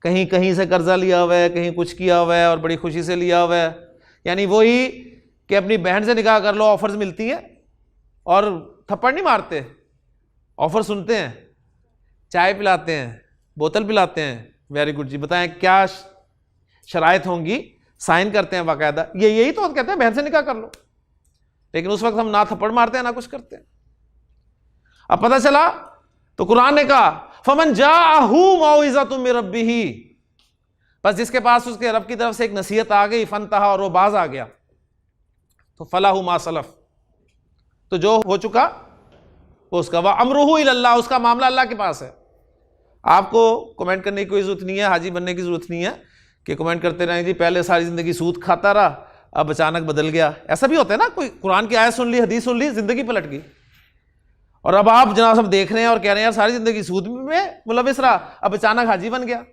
A: कहीं कहीं से कर्जा लिया हुआ है, कहीं कुछ किया हुआ है और बड़ी खुशी से लिया हुआ है। यानी वही कि अपनी बहन से निकाह कर लो, ऑफर्स मिलती हैं और थप्पड़ नहीं मारते, ऑफर सुनते हैं, चाय पिलाते हैं, बोतल पिलाते हैं। वेरी गुड जी, बताएं क्या शराइत होंगी, साइन करते हैं बाकायदा, यही तो कहते हैं बहन से निकाह कर लो। लेकिन उस वक्त हम ना थप्पड़ मारते हैं ना कुछ करते हैं। अब पता चला तो कुरान ने कहा फमन जाअहू मौइज़तुम मिर रब्बिही, बस जिसके पास उसके रब की तरफ से एक नसीहत आ गई, फनतहा, और वो बाज आ गया, तो फलाहु मा सलफ, तो जो हो चुका वो उसका, व अमरुहु इलल्लाह, उसका मामला अल्लाह के पास है। आपको कमेंट करने की कोई जरूरत नहीं है, हाजी बनने की जरूरत नहीं है कि कमेंट करते रहें जी पहले सारी ज़िंदगी सूद खाता रहा, अब अचानक बदल गया। ऐसा भी होता है ना, कोई कुरान की आयत सुन ली, हदीस सुन ली, ज़िंदगी पलट गई। और अब आप जनाब सब देख रहे हैं और कह रहे हैं यार सारी ज़िंदगी सूद में मुलविस रहा, अब अचानक हाजी बन गया।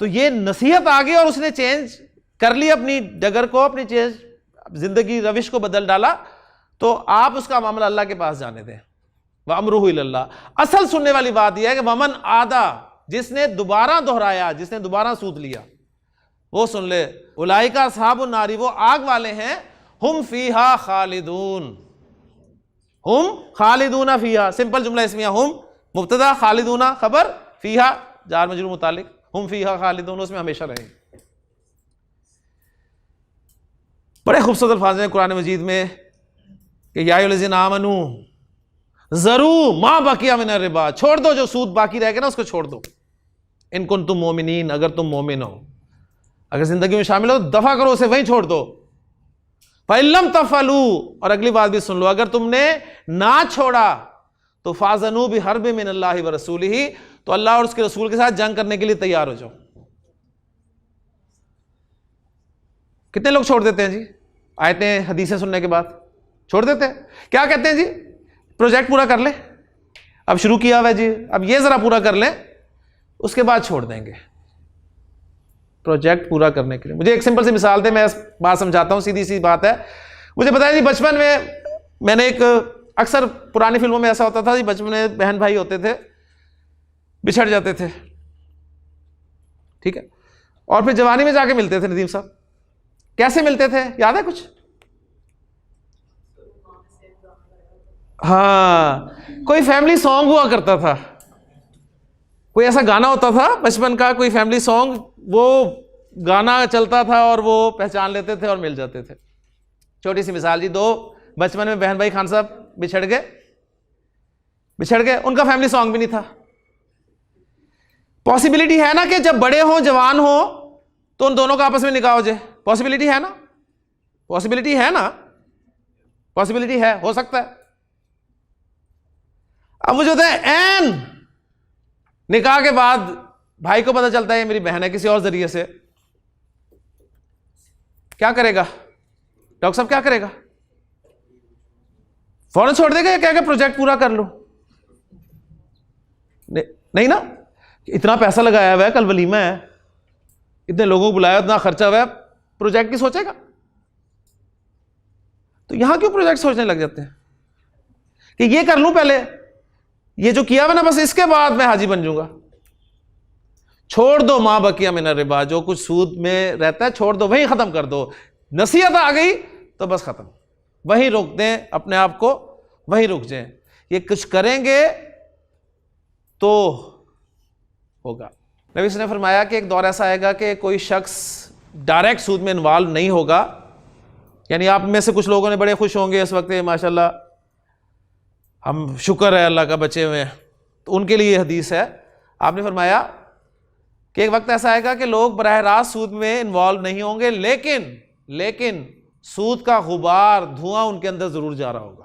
A: तो ये नसीहत आ गई और उसने चेंज कर ली अपनी डगर को, अपनी चेंज ज़िंदगी रविश को बदल डाला। तो आप उसका मामला अल्लाह के पास जाने दें, व अमरुहु इलल्लाह। असल सुनने वाली बात यह है कि वमन आदा, जिसने दोबारा दोहराया, जिसने दोबारा सूद लिया, वो सुन ले, उलाइका अस्हाबुन नारी, वो आग वाले हैं, हुम फीहा खालिदून, हुम खालिदूना फीहा। सिंपल जुमला इसमिया, हुम मुब्तदा, खालिदूना खबर, फीहा जार मजरूर मुतालिक, हुम फीहा खालिदून, उसमें हमेशा रहेंगे। बड़े खूबसूरत अल्फाज हैं कुरान मजीद में कि या अय्युहल्लज़ीना आमनू ज़रू मा बकिया मिन रिबा, छोड़ दो जो सूद बाकी रह गया ना उसको छोड़ दो। इन कुंतुम मोमिनीन, अगर तुम मोमिन हो, अगर जिंदगी में शामिल हो तो दफा करो उसे, वहीं छोड़ दो। फइल्लम तफअलू, और अगली बात भी सुन लो, अगर तुमने ना छोड़ा तो फाज़नू बिहर्बिन मिनल्लाहि व रसूलिही, तो अल्लाह और उसके रसूल के साथ जंग करने के लिए तैयार हो जाओ। कितने लोग छोड़ देते हैं जी आयतें हदीसें सुनने के बाद? छोड़ देते हैं। क्या कहते हैं जी, प्रोजेक्ट पूरा कर ले, अब शुरू किया हुआ है जी, अब ये जरा पूरा कर लें, उसके बाद छोड़ देंगे। प्रोजेक्ट पूरा करने के लिए मुझे एक सिंपल सी मिसाल दे, मैं बात समझाता हूँ, सीधी सी बात है। मुझे पता है जी, बचपन में मैंने एक, अक्सर पुरानी फिल्मों में ऐसा होता था जी, बचपन में बहन भाई होते थे, बिछड़ जाते थे, ठीक है, और फिर जवानी में जाके मिलते थे। नदीम साहब कैसे मिलते थे, याद है कुछ? हाँ, कोई फैमिली सॉन्ग हुआ करता था, कोई ऐसा गाना होता था बचपन का, कोई फैमिली सॉन्ग, वो गाना चलता था और वो पहचान लेते थे और मिल जाते थे। छोटी सी मिसाल जी, दो बचपन में बहन भाई खान साहब बिछड़ गए, उनका फैमिली सॉन्ग भी नहीं था। पॉसिबिलिटी है ना कि जब बड़े हो, जवान हो, तो उन दोनों का आपस में निकाह हो जाए? पॉसिबिलिटी है ना, पॉसिबिलिटी है ना, पॉसिबिलिटी है, हो सकता है। अब वो जो होता है एन निकाह के बाद भाई को पता चलता है ये मेरी बहन है किसी और जरिए से, क्या करेगा डॉक्टर साहब, क्या करेगा? फौरन छोड़ देगा या कहेगा प्रोजेक्ट पूरा कर लो? नहीं ना, इतना पैसा लगाया हुआ है, कल वलीमा है, इतने लोगों को बुलाया, इतना खर्चा हुआ है, प्रोजेक्ट की सोचेगा? तो यहां क्यों प्रोजेक्ट सोचने लग जाते हैं कि ये कर लूं पहले, ये जो किया हुआ ना, बस इसके बाद मैं हाजी बन जाऊंगा। छोड़ दो मां बकिया मिन रिबा, जो कुछ सूद में रहता है छोड़ दो, वहीं खत्म कर दो। नसीहत आ गई तो बस खत्म, वहीं रोक दें अपने आप को, वहीं रुक जाएं। ये कुछ करेंगे तो होगा। नबी ने फरमाया कि एक दौर ऐसा आएगा कि कोई शख्स डायरेक्ट सूद में इन्वॉल्व नहीं होगा, यानी आप में से कुछ लोगों ने बड़े खुश होंगे इस वक्त, माशाल्लाह हम शुक्र है अल्लाह का बचे हुए हैं, तो उनके लिए हदीस है। आपने फरमाया कि एक वक्त ऐसा आएगा कि लोग बराह रास्त सूद में इन्वॉल्व नहीं होंगे, लेकिन सूद का गुबार, धुआं उनके अंदर जरूर जा रहा होगा,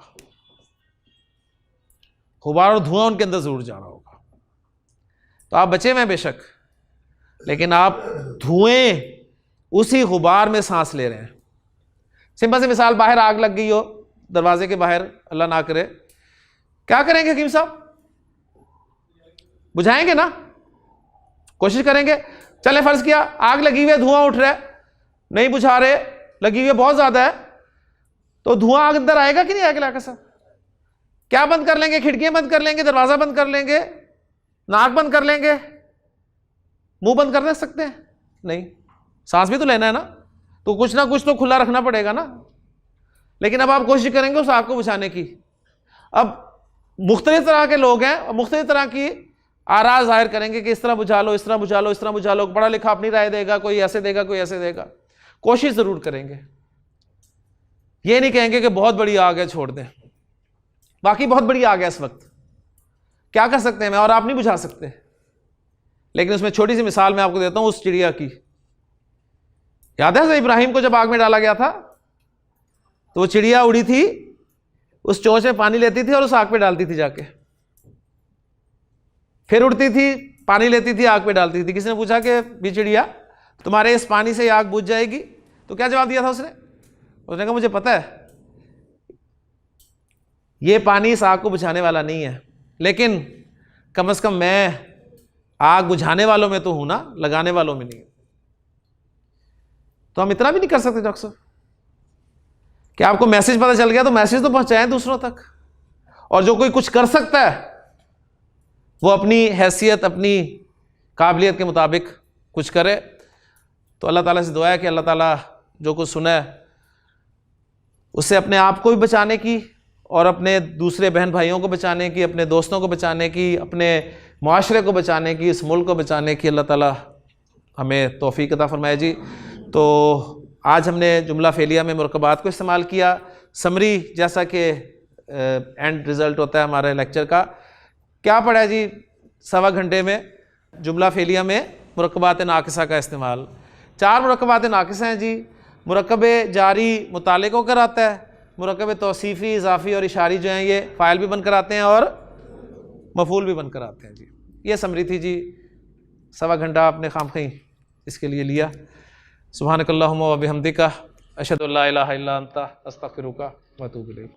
A: गुबार और धुआं उनके अंदर जरूर जा रहा होगा। तो आप बचे में बेशक, लेकिन आप धुएं उसी गुबार में सांस ले रहे हैं। सिंपल सी मिसाल, बाहर आग लग गई हो दरवाजे के बाहर, अल्लाह ना करे, क्या करेंगे हकीम साहब? बुझाएंगे ना, कोशिश करेंगे। चले फर्ज किया आग लगी हुई है, धुआं उठ रहा है, नहीं बुझा रहे, लगी हुई है बहुत ज्यादा है, तो धुआं आग अंदर आएगा कि नहीं आएगा? लाका साहब क्या बंद कर लेंगे? खिड़कियां बंद कर लेंगे, दरवाजा बंद कर लेंगे, नाक बंद कर लेंगे, मुंह बंद कर सकते हैं? नहीं, सांस भी तो लेना है ना, तो कुछ ना कुछ तो खुला रखना पड़ेगा ना। लेकिन अब आप कोशिश करेंगे उस आग को बुझाने की। अब मुख्तलिफ तरह के लोग हैं और मुख्तलिफ तरह की आरा जाहिर करेंगे कि इस तरह बुझा लो, इस तरह बुझा लो, इस तरह बुझा लो। पढ़ा लिखा अपनी राय देगा, कोई ऐसे देगा, कोई ऐसे देगा। कोशिश जरूर करेंगे, ये नहीं कहेंगे कि बहुत बड़ी आग है छोड़ दें। बाकी बहुत बड़ी आग है इस वक्त, क्या कर सकते हैं मैं और आप नहीं बुझा सकते। लेकिन उसमें छोटी सी मिसाल मैं आपको देता हूं उस चिड़िया की। याद है इब्राहिम को जब आग में डाला गया था, तो वो चिड़िया उड़ी थी, उस चोंच में पानी लेती थी और उस आग पे डालती थी जाके, फिर उड़ती थी, पानी लेती थी, आग पे डालती थी। किसी ने पूछा कि भी चिड़िया तुम्हारे इस पानी से आग बुझ जाएगी। तो क्या जवाब दिया था उसने? उसने कहा मुझे पता है ये पानी इस आग को बुझाने वाला नहीं है, लेकिन कम से कम मैं आग बुझाने वालों में तो हूं ना, लगाने वालों में नहीं। तो हम इतना भी नहीं कर सकते डॉक्टर साहब कि आपको मैसेज पता चल गया तो मैसेज तो पहुंचाएं दूसरों तक। और जो कोई कुछ कर सकता है वो अपनी हैसियत, अपनी काबिलियत के मुताबिक कुछ करे। तो अल्लाह ताला से दुआ है कि अल्लाह ताला जो कुछ सुना है उससे अपने आप को भी बचाने की और अपने दूसरे बहन भाइयों को बचाने की, अपने दोस्तों को बचाने की, अपने माशरे को बचाने की, इस मुल्क को बचाने की अल्लाह ताला हमें तौफीक अता फरमाए जी। तो आज हमने जुमला फेलिया में मुरक्कबात को इस्तेमाल किया। समरी जैसा कि एंड रिज़ल्ट होता है हमारे लेक्चर का, क्या पढ़ा है जी 1.25 घंटे में? जुमला फेलिया में मुरक्कबात नाक़िसा का इस्तेमाल। 4 मुरक्कबात नाक़िसा हैं जी। मुरक्कब जारी मुताले को कराता है, मुरक्कब तौसीफ़ी, इज़ाफ़ी और इशारी जो हैं ये फ़ाइल भी बनकर आते हैं और मफ़ूल भी बनकर आते हैं जी। ये समरी थी जी। 1.25 घंटा आपने खामखी इसके लिए लिया। सुब्हानकल्लाहुम्मा व बिहम्दिका अशहदु अल्ला इलाहा इल्ला अंता अस्तग़फिरुका व अतूबु इलैक।